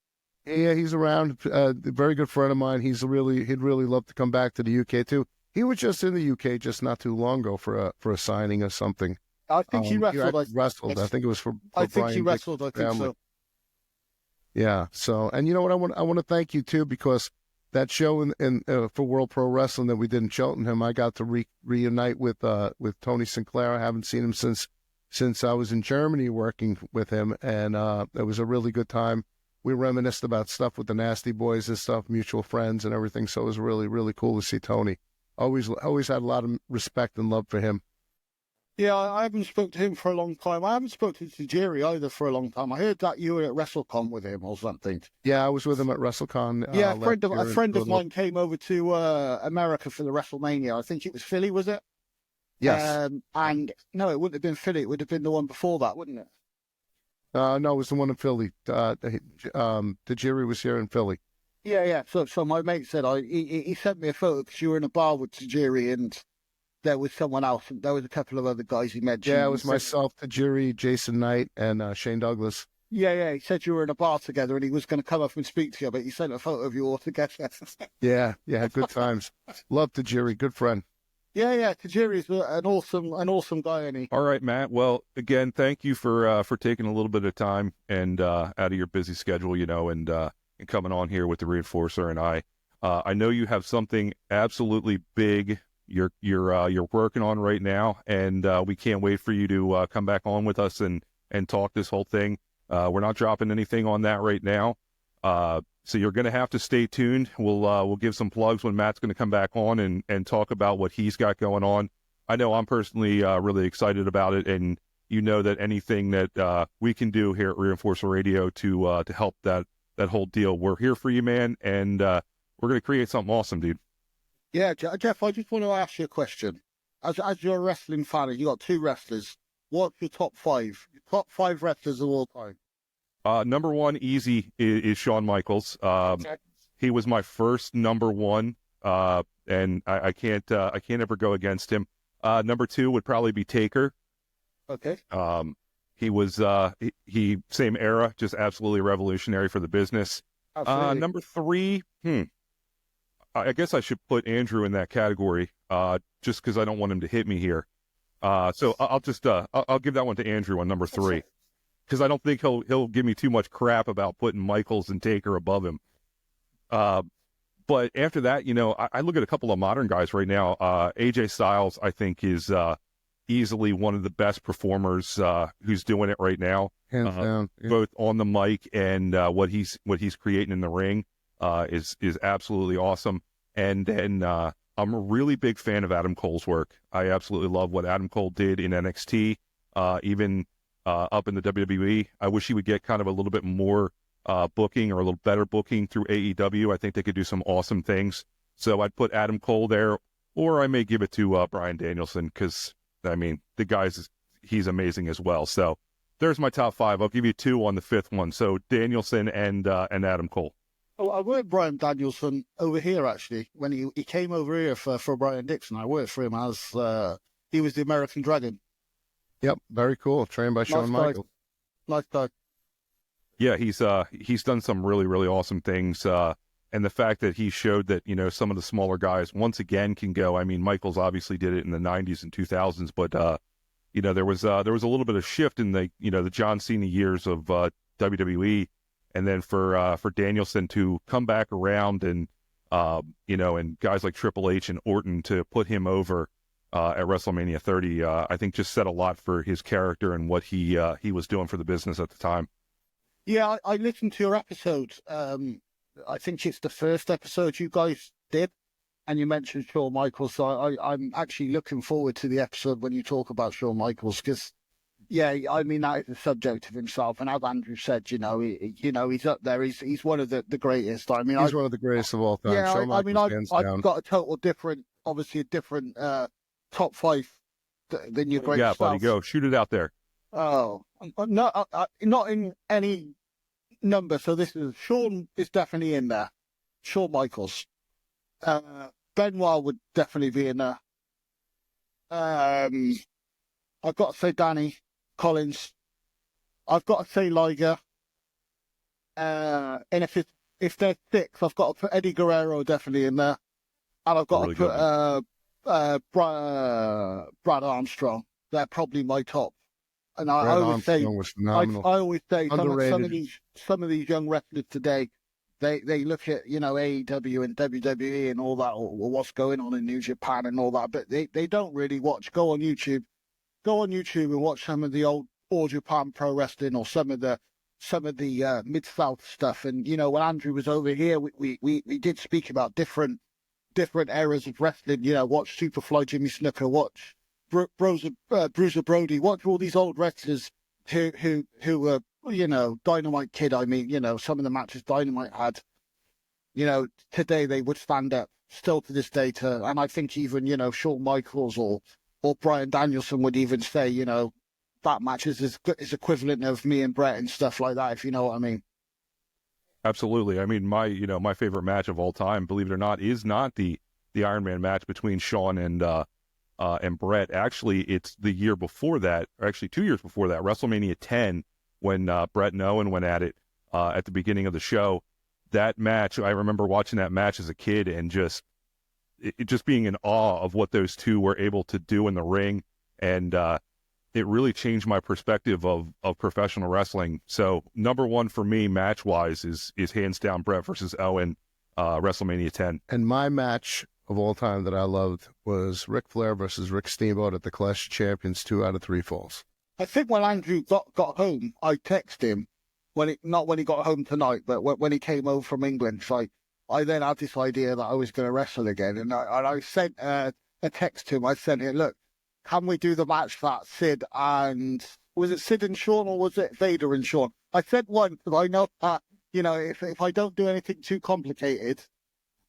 Yeah, he's around. A very good friend of mine. He'd really love to come back to the UK too. He was just in the UK just not too long ago for a signing or something. I think he wrestled. Wrestled. I think it was for I think Brian he wrestled. I think family. so. Yeah. So, and you know what? I want to thank you too, because that show for World Pro Wrestling that we did in Cheltenham, I got to reunite with Tony Sinclair. I haven't seen him since I was in Germany working with him, and it was a really good time. We reminisced about stuff with the Nasty Boys and stuff, mutual friends and everything. So it was really, really cool to see Tony. Always had a lot of respect and love for him. Yeah, I haven't spoken to him for a long time. I haven't spoken to Tajiri either for a long time. I heard that you were at WrestleCon with him or something. Yeah, I was with him at WrestleCon. Yeah, a friend of mine came over to America for the WrestleMania. I think it was Philly, was it? Yes. And no, it wouldn't have been Philly. It would have been the one before that, wouldn't it? No, it was the one in Philly. Tajiri was here in Philly. Yeah. So my mate said he sent me a photo because you were in a bar with Tajiri and there was someone else. There was a couple of other guys he mentioned. Yeah, it was myself, Tajiri, Jason Knight, and Shane Douglas. Yeah. He said you were in a bar together and he was going to come up and speak to you, but he sent a photo of you all together. Yeah, good times. Love Tajiri, good friend. Yeah. Tajiri's an awesome guy, isn't he? All right, Matt. Well, again, thank you for taking a little bit of time and out of your busy schedule, and coming on here with the Reinforcer and I. I know you have something absolutely big you're working on right now, and we can't wait for you to come back on with us and talk this whole thing. We're not dropping anything on that right now, so you're going to have to stay tuned. We'll give some plugs when Matt's going to come back on and talk about what he's got going on. I know I'm personally really excited about it, and you know that anything that we can do here at Reinforcer Radio to help that whole deal, we're here for you, man, and we're going to create something awesome, dude. Yeah, Jeff, I just want to ask you a question. As you're a wrestling fan, and you got two wrestlers, what's your top five? Your top five wrestlers of all time? Number one, easy, is Shawn Michaels. He was my first number one, and I can't ever go against him. Number two would probably be Taker. Okay. He was he same era, just absolutely revolutionary for the business. Absolutely. Number three, I guess I should put Andrew in that category, just because I don't want him to hit me here. So I'll just I'll give that one to Andrew on number three, because I don't think he'll give me too much crap about putting Michaels and Taker above him. But after that, I look at a couple of modern guys right now. AJ Styles, I think, is easily one of the best performers who's doing it right now, Hands down. Yeah. both on the mic and what he's creating in the ring is absolutely awesome. And then I'm a really big fan of Adam Cole's work. I absolutely love what Adam Cole did in NXT, even up in the WWE. I wish he would get kind of a little bit more booking, or a little better booking through AEW. I think they could do some awesome things. So I'd put Adam Cole there, or I may give it to Bryan Danielson, because the guy's he's amazing as well. So there's my top five. I'll give you two on the fifth one. So Danielson and Adam Cole. Oh, I worked Bryan Danielson over here, actually, when he came over here for Brian Dixon. I worked for him as he was the American Dragon. Yep, very cool. Trained by Shawn Michaels. Nice guy. Yeah, he's done some really, really awesome things. And the fact that he showed that, some of the smaller guys once again can go. Michaels obviously did it in the 90s and 2000s, but there was a little bit of shift in the the John Cena years of WWE. And then for Danielson to come back around and and guys like Triple H and Orton to put him over at WrestleMania 30, I think just said a lot for his character and what he was doing for the business at the time. Yeah, I listened to your episode. I think it's the first episode you guys did, and you mentioned Shawn Michaels. So I'm actually looking forward to the episode when you talk about Shawn Michaels, because that is a subject of himself. And as Andrew said, he's up there. He's one of the greatest. He's one of the greatest of all time. Yeah, I've got a total different, top five than your great Yeah, stuff. buddy, go shoot it out there. Oh, not in any number. So Shawn is definitely in there. Shawn Michaels. Benoit would definitely be in there. I've got to say Danny Collins. I've got to say Liger. And if they're six, I've got to put Eddie Guerrero definitely in there. And I've got Really to put Brad Armstrong. They're probably my top. And I Brad always say, Armstrong was phenomenal. I always say Underrated. some of these young wrestlers today, they look at, you know, AEW and WWE and all that, or what's going on in New Japan and all that, but they don't really watch. Go on YouTube and watch some of the old All Japan Pro Wrestling or some of the Mid South stuff. And you know, when Andrew was over here, we did speak about different eras of wrestling. You know, watch Superfly Jimmy Snuka, watch Bruiser Brody, watch all these old wrestlers who were, you know, Dynamite Kid. I mean, you know, some of the matches Dynamite had, you know, today they would stand up still to this day and I think even, you know, Shawn Michaels or Bryan Danielson would even say, you know, that match is equivalent of me and Brett and stuff like that, if you know what I mean. Absolutely. I mean, my favorite match of all time, believe it or not, is not the Iron Man match between Shawn and Brett. Actually, it's the year before that, or actually 2 years before that, WrestleMania 10, when Brett and Owen went at it at the beginning of the show. That match, I remember watching that match as a kid and just being in awe of what those two were able to do in the ring. And it really changed my perspective of professional wrestling. So number one for me, match-wise, is hands down Brett versus Owen, WrestleMania 10. And my match of all time that I loved was Ric Flair versus Rick Steamboat at the Clash of Champions 2 out of 3 falls. I think when Andrew got home, I texted him, not when he got home tonight, but when he came over from England. So I then had this idea that I was going to wrestle again. And I sent a text to him. I sent him, look, can we do the match that Sid and, was it Sid and Shawn or was it Vader and Shawn? I said one because I know that, you know, if I don't do anything too complicated,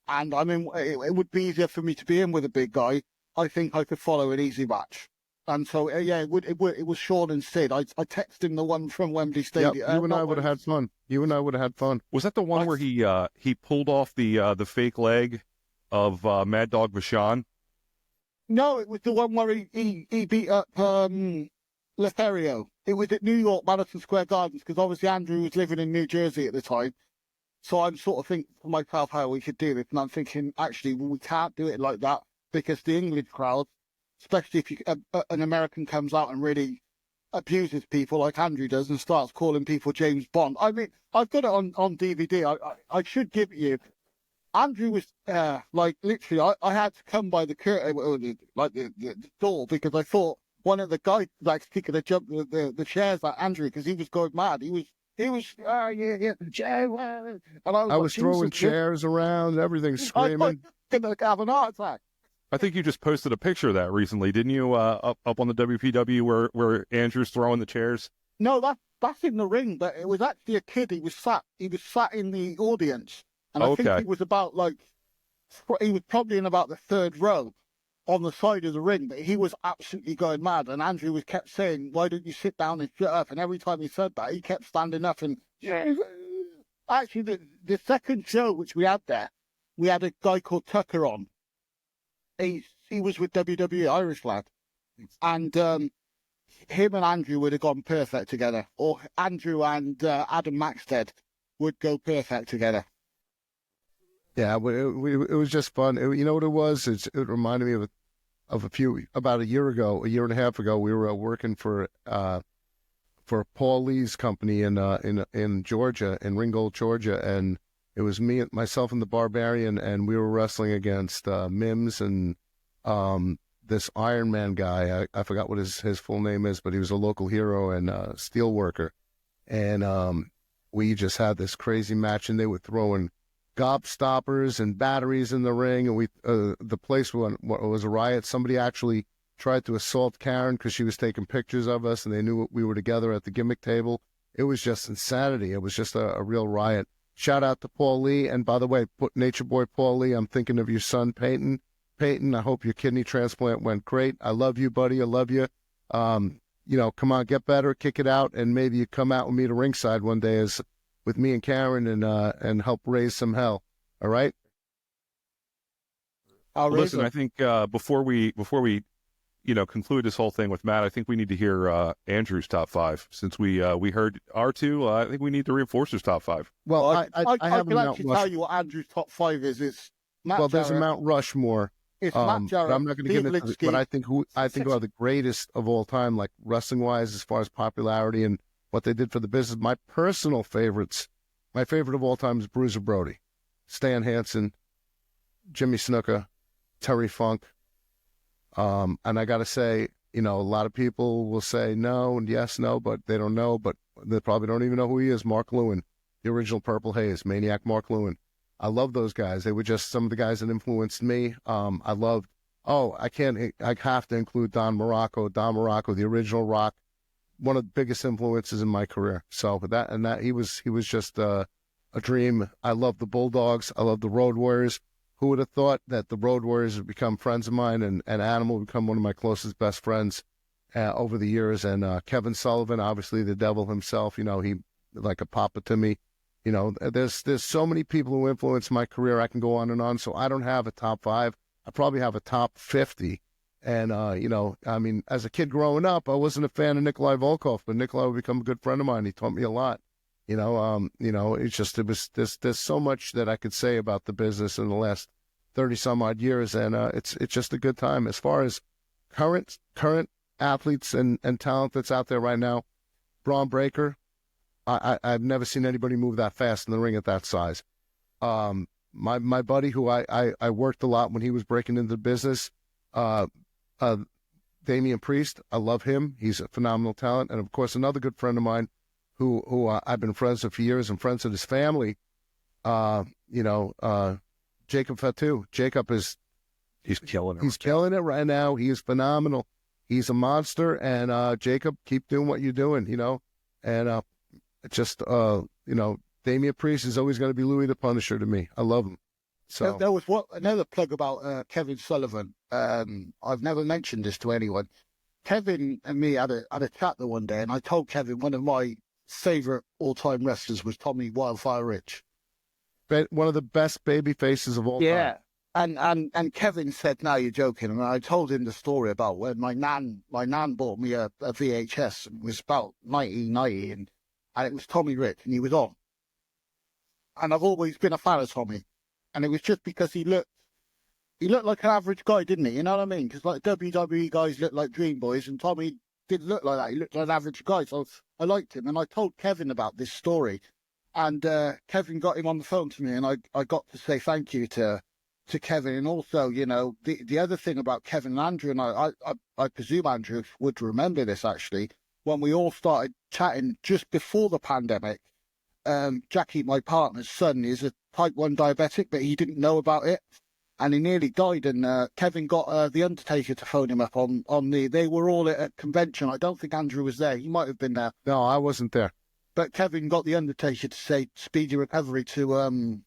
and I mean, it would be easier for me to be in with a big guy, I think I could follow an easy match. And so, yeah, it was Shawn and Sid. I texted him the one from Wembley Stadium. Yep, you and I would have had fun. Was that the one where he pulled off the fake leg of Mad Dog Vachon? No, it was the one where he beat up Lothario. It was at New York, Madison Square Gardens, because obviously Andrew was living in New Jersey at the time. So I'm sort of thinking to myself how we could do this, and I'm thinking, actually, we can't do it like that, because the English crowd, especially if an American comes out and really abuses people like Andrew does and starts calling people James Bond. I mean, I've got it on DVD. I should give it you. Andrew was like literally, I had to come by the curtain, like the door, because I thought one of the guys like kicking the jump the chairs at Andrew because he was going mad. He was oh yeah Joe, and I was throwing chairs around, everything, screaming. I was gonna have an heart attack. I think you just posted a picture of that recently, didn't you? Up on the WPW where Andrew's throwing the chairs. No, that's in the ring, but it was actually a kid. He was sat in the audience. And I think he was he was probably in about the third row on the side of the ring, but he was absolutely going mad. And Andrew kept saying, why don't you sit down and shut up? And every time he said that, he kept standing up. And actually, the second show which we had there, we had a guy called Tucker on. He was with WWE, Irish lad. And him and Andrew would have gone perfect together. Or Andrew and Adam Maxted would go perfect together. Yeah, it was just fun. You know what it was? It reminded me of about a year and a half ago. We were working for Paul Lee's company in Georgia, in Ringgold, Georgia, and it was myself and the Barbarian, and we were wrestling against Mims and this Iron Man guy. I forgot what his full name is, but he was a local hero and steel worker, and we just had this crazy match, and they were throwing gobstoppers and batteries in the ring, and the place was a riot. Somebody actually tried to assault Karen because she was taking pictures of us, and they knew we were together at the gimmick table. It was just insanity. It was just a real riot. Shout out to Paul Lee, and by the way, Nature Boy Paul Lee, I'm thinking of your son Peyton. Peyton, I hope your kidney transplant went great. I love you, buddy. I love you. You know, come on, get better, kick it out, and maybe you come out with me to ringside one day with me and Karen and help raise some hell. All right? I'll raise Listen, it. I think before we conclude this whole thing with Matt, I think we need to hear Andrew's top five. Since we heard R2, I think we need to reinforce his top five. Well, I I have a can Mount actually tell Rushmore. you what Andrew's top five is. It's Matt Well, Jarrett. there's a Mount Rushmore. It's Matt But Jarrett. I'm not going to get into Linsky. what I think are the greatest of all time, like wrestling wise, as far as popularity and what they did for the business. My personal favorites, my favorite of all time is Bruiser Brody, Stan Hansen, Jimmy Snuka, Terry Funk. And I got to say, a lot of people will say no and yes, no, but they don't know, but they probably don't even know who he is. Mark Lewin, the original Purple Haze, Maniac Mark Lewin. I love those guys. They were just some of the guys that influenced me. I have to include Don Morocco. Don Morocco, the original Rock, one of the biggest influences in my career. So he was just a dream. I love the Bulldogs. I love the Road Warriors. Who would have thought that the Road Warriors would become friends of mine and Animal would become one of my closest best friends over the years. And Kevin Sullivan, obviously the devil himself, he like a papa to me. There's so many people who influenced my career. I can go on and on. So I don't have a top five. I probably have a top 50. And, as a kid growing up, I wasn't a fan of Nikolai Volkov, but Nikolai would become a good friend of mine. He taught me a lot. There's so much that I could say about the business in the last 30 some odd years. And it's just a good time. As far as current athletes and talent that's out there right now, Braun Breaker, I've never seen anybody move that fast in the ring at that size. My buddy who I worked a lot when he was breaking into the business, Damian Priest, I love him. He's a phenomenal talent. And of course, another good friend of mine who I've been friends with for years and friends with his family, Jacob Fatu. Jacob He's killing it. He's killing it right now. He is phenomenal. He's a monster. And Jacob, keep doing what you're doing, and Damian Priest is always going to be Louis the Punisher to me. I love him. So there was another plug about Kevin Sullivan. I've never mentioned this to anyone. Kevin and me had a chat the one day, and I told Kevin one of my favorite all-time wrestlers was Tommy Wildfire Rich. One of the best baby faces of all time. And Kevin said, "No, you're joking." And I told him the story about when my nan bought me a VHS. It was about 1990, and it was Tommy Rich, and he was on. And I've always been a fan of Tommy, and it was just because he looked like an average guy, didn't he? You know what I mean? Because like WWE guys look like dream boys, and Tommy didn't look like that. He looked like an average guy, so I liked him. And I told Kevin about this story, and Kevin got him on the phone to me, and I got to say thank you to Kevin. And also, the other thing about Kevin and Andrew, and I presume Andrew would remember this actually, when we all started chatting just before the pandemic, Jackie, my partner's son, is a type 1 diabetic, but he didn't know about it. And he nearly died. And Kevin got the Undertaker to phone him up they were all at a convention. I don't think Andrew was there. He might have been there. No, I wasn't there. But Kevin got the Undertaker to say speedy recovery to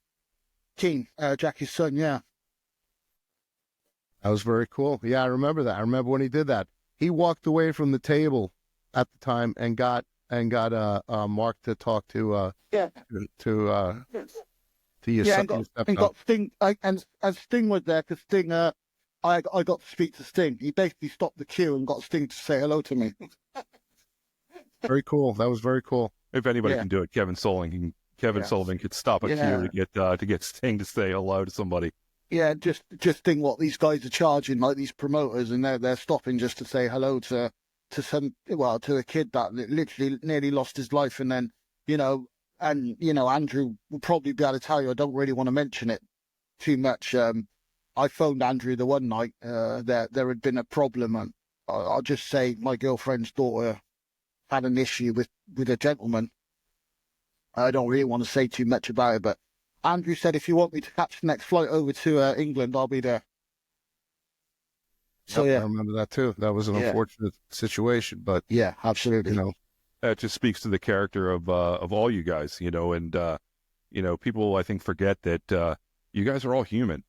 King, Jackie's son, yeah. That was very cool. Yeah, I remember that. I remember when he did that. He walked away from the table at the time and got Mark to talk to your yeah, son. and got Sting, and Sting was there because Sting, I got to speak to Sting. He basically stopped the queue and got Sting to say hello to me. Very cool. That was very cool. If anybody can do it, Kevin Sullivan could stop a queue to get Sting to say hello to somebody. Yeah, just think what these guys are charging, like these promoters, and they're stopping just to say hello to a kid that literally nearly lost his life, and then Andrew will probably be able to tell you. I don't really want to mention it too much. I phoned Andrew the one night. There had been a problem, and I'll just say my girlfriend's daughter had an issue with a gentleman. I don't really want to say too much about it, but Andrew said, if you want me to catch the next flight over to England, I'll be there. So I remember that too. That was an unfortunate situation, but yeah, absolutely. That just speaks to the character of all you guys, and people I think forget that you guys are all human,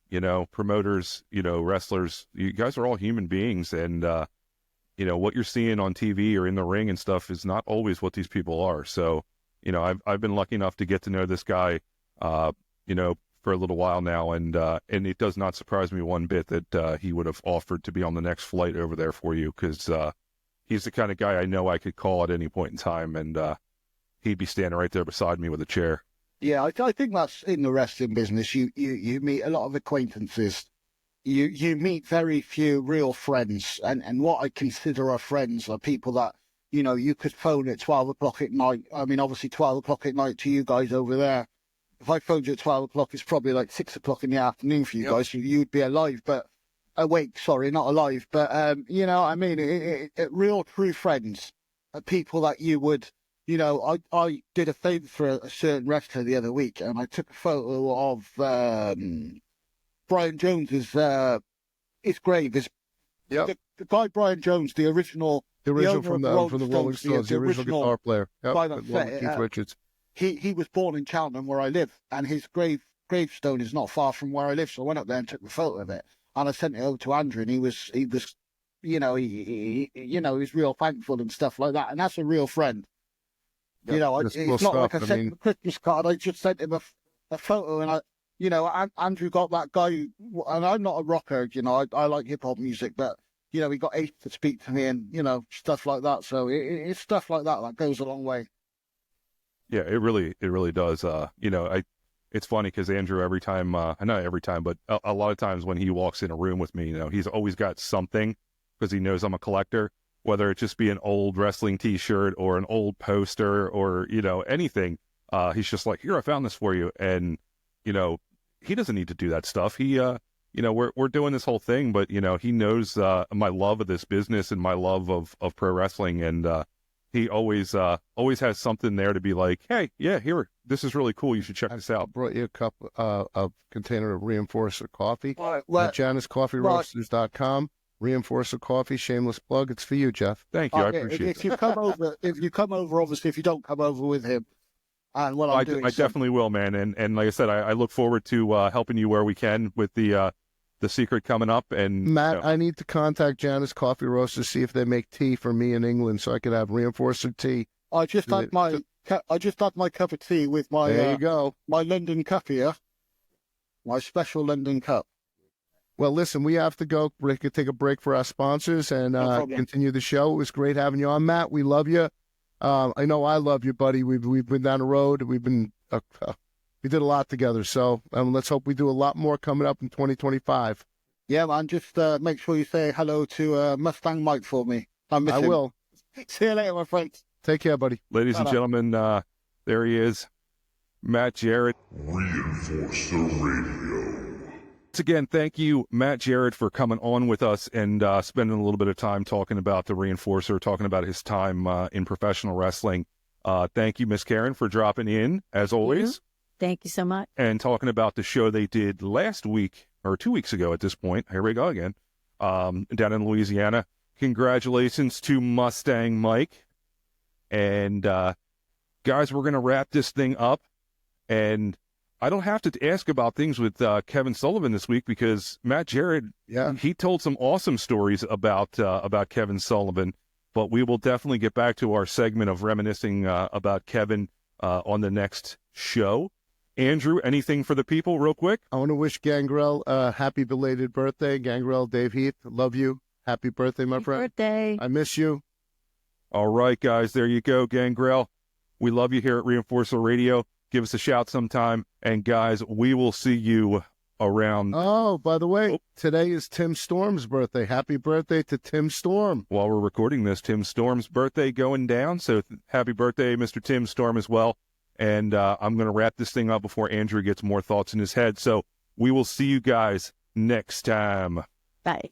promoters, wrestlers, you guys are all human beings, and what you're seeing on TV or in the ring and stuff is not always what these people are. So, I've been lucky enough to get to know this guy, for a little while now, and it does not surprise me one bit that he would have offered to be on the next flight over there for you, because he's the kind of guy I know I could call at any point in time, and he'd be standing right there beside me with a chair. Yeah, I think that's in the wrestling business. You meet a lot of acquaintances. You meet very few real friends, and what I consider our friends are people that, you know, you could phone at 12 o'clock at night. I mean, obviously 12 o'clock at night to you guys over there. If I phoned you at 12 o'clock, it's probably like 6 o'clock in the afternoon for you guys. You'd be alive, but awake, sorry, not alive. But, you know, I mean, real true friends are people that you would, you know, I did a favour for a certain wrestler the other week, and I took a photo of Brian Jones's his grave. The guy Brian Jones, the original from the Rolling Stones, the original original guitar player. guy that set Keith Richards. He was born in Cheltenham, where I live, and his gravestone is not far from where I live. So I went up there and took a photo of it, and I sent it over to Andrew, and he was, you know, he was real thankful and stuff like that, and that's a real friend. You know, it's not like I sent him a Christmas card. I just sent him a photo, and Andrew got that guy, and I'm not a rocker, you know, I like hip hop music, but, you know, he got Ace to speak to me and, you know, stuff like that. So it's stuff like that goes a long way. Yeah, it really does. You know, it's funny because Andrew, every time, not every time, but a lot of times when he walks in a room with me, you know, he's always got something, because he knows I'm a collector, whether it just be an old wrestling T-shirt or an old poster or, you know, anything. He's just like, here, I found this for you. And, you know, he doesn't need to do that stuff. He, you know, we're doing this whole thing, but, you know, he knows my love of this business and my love of pro wrestling. And he always has something there to be like, hey, yeah, here, this is really cool. You should check this out. Brought you a container of Reinforcer coffee at JanusCoffeeRoasters.com. Reinforcer coffee, shameless plug. It's for you, Jeff. Thank you. I appreciate it. If you come over, obviously, if you don't come over with him, and what I'm doing, I definitely will, man. And like I said, I look forward to helping you where we can with the secret coming up. And Matt, you know, I need to contact Janus Coffee Roasters, see if they make tea for me in England, so I could have Reinforcer tea. I just had my cup of tea with my there you go, my London cup here, my special London cup. Well, listen, we have to go. We could take a break for our sponsors and continue the show. It was great having you on, Matt. We love you. I know I love you, buddy. We've been down the road. We've been we did a lot together. So let's hope we do a lot more coming up in 2025. Yeah, man. Just make sure you say hello to Mustang Mike for me. I will. See you later, my friends. Take care, buddy. Ladies and gentlemen, there he is, Matt Jarrett. Reinforcer Radio. Once again, thank you, Matt Jarrett, for coming on with us and spending a little bit of time talking about the Reinforcer, talking about his time in professional wrestling. Thank you, Miss Karen, for dropping in, as always. Thank you so much. And talking about the show they did last week, or 2 weeks ago at this point. Here we go again. Down in Louisiana. Congratulations to Mustang Mike. And, guys, we're going to wrap this thing up. And I don't have to ask about things with Kevin Sullivan this week, because Matt Jarrett, he told some awesome stories about Kevin Sullivan. But we will definitely get back to our segment of reminiscing about Kevin on the next show. Andrew, anything for the people real quick? I want to wish Gangrel a happy belated birthday. Gangrel, Dave Heath, love you. Happy birthday, my friend. Birthday. I miss you. All right, guys, there you go, Gangrel. We love you here at Reinforcer Radio. Give us a shout sometime. And, guys, we will see you around. Oh, by the way, today is Tim Storm's birthday. Happy birthday to Tim Storm. While we're recording this, Tim Storm's birthday going down. So happy birthday, Mr. Tim Storm, as well. And I'm going to wrap this thing up before Andrew gets more thoughts in his head. So we will see you guys next time. Bye.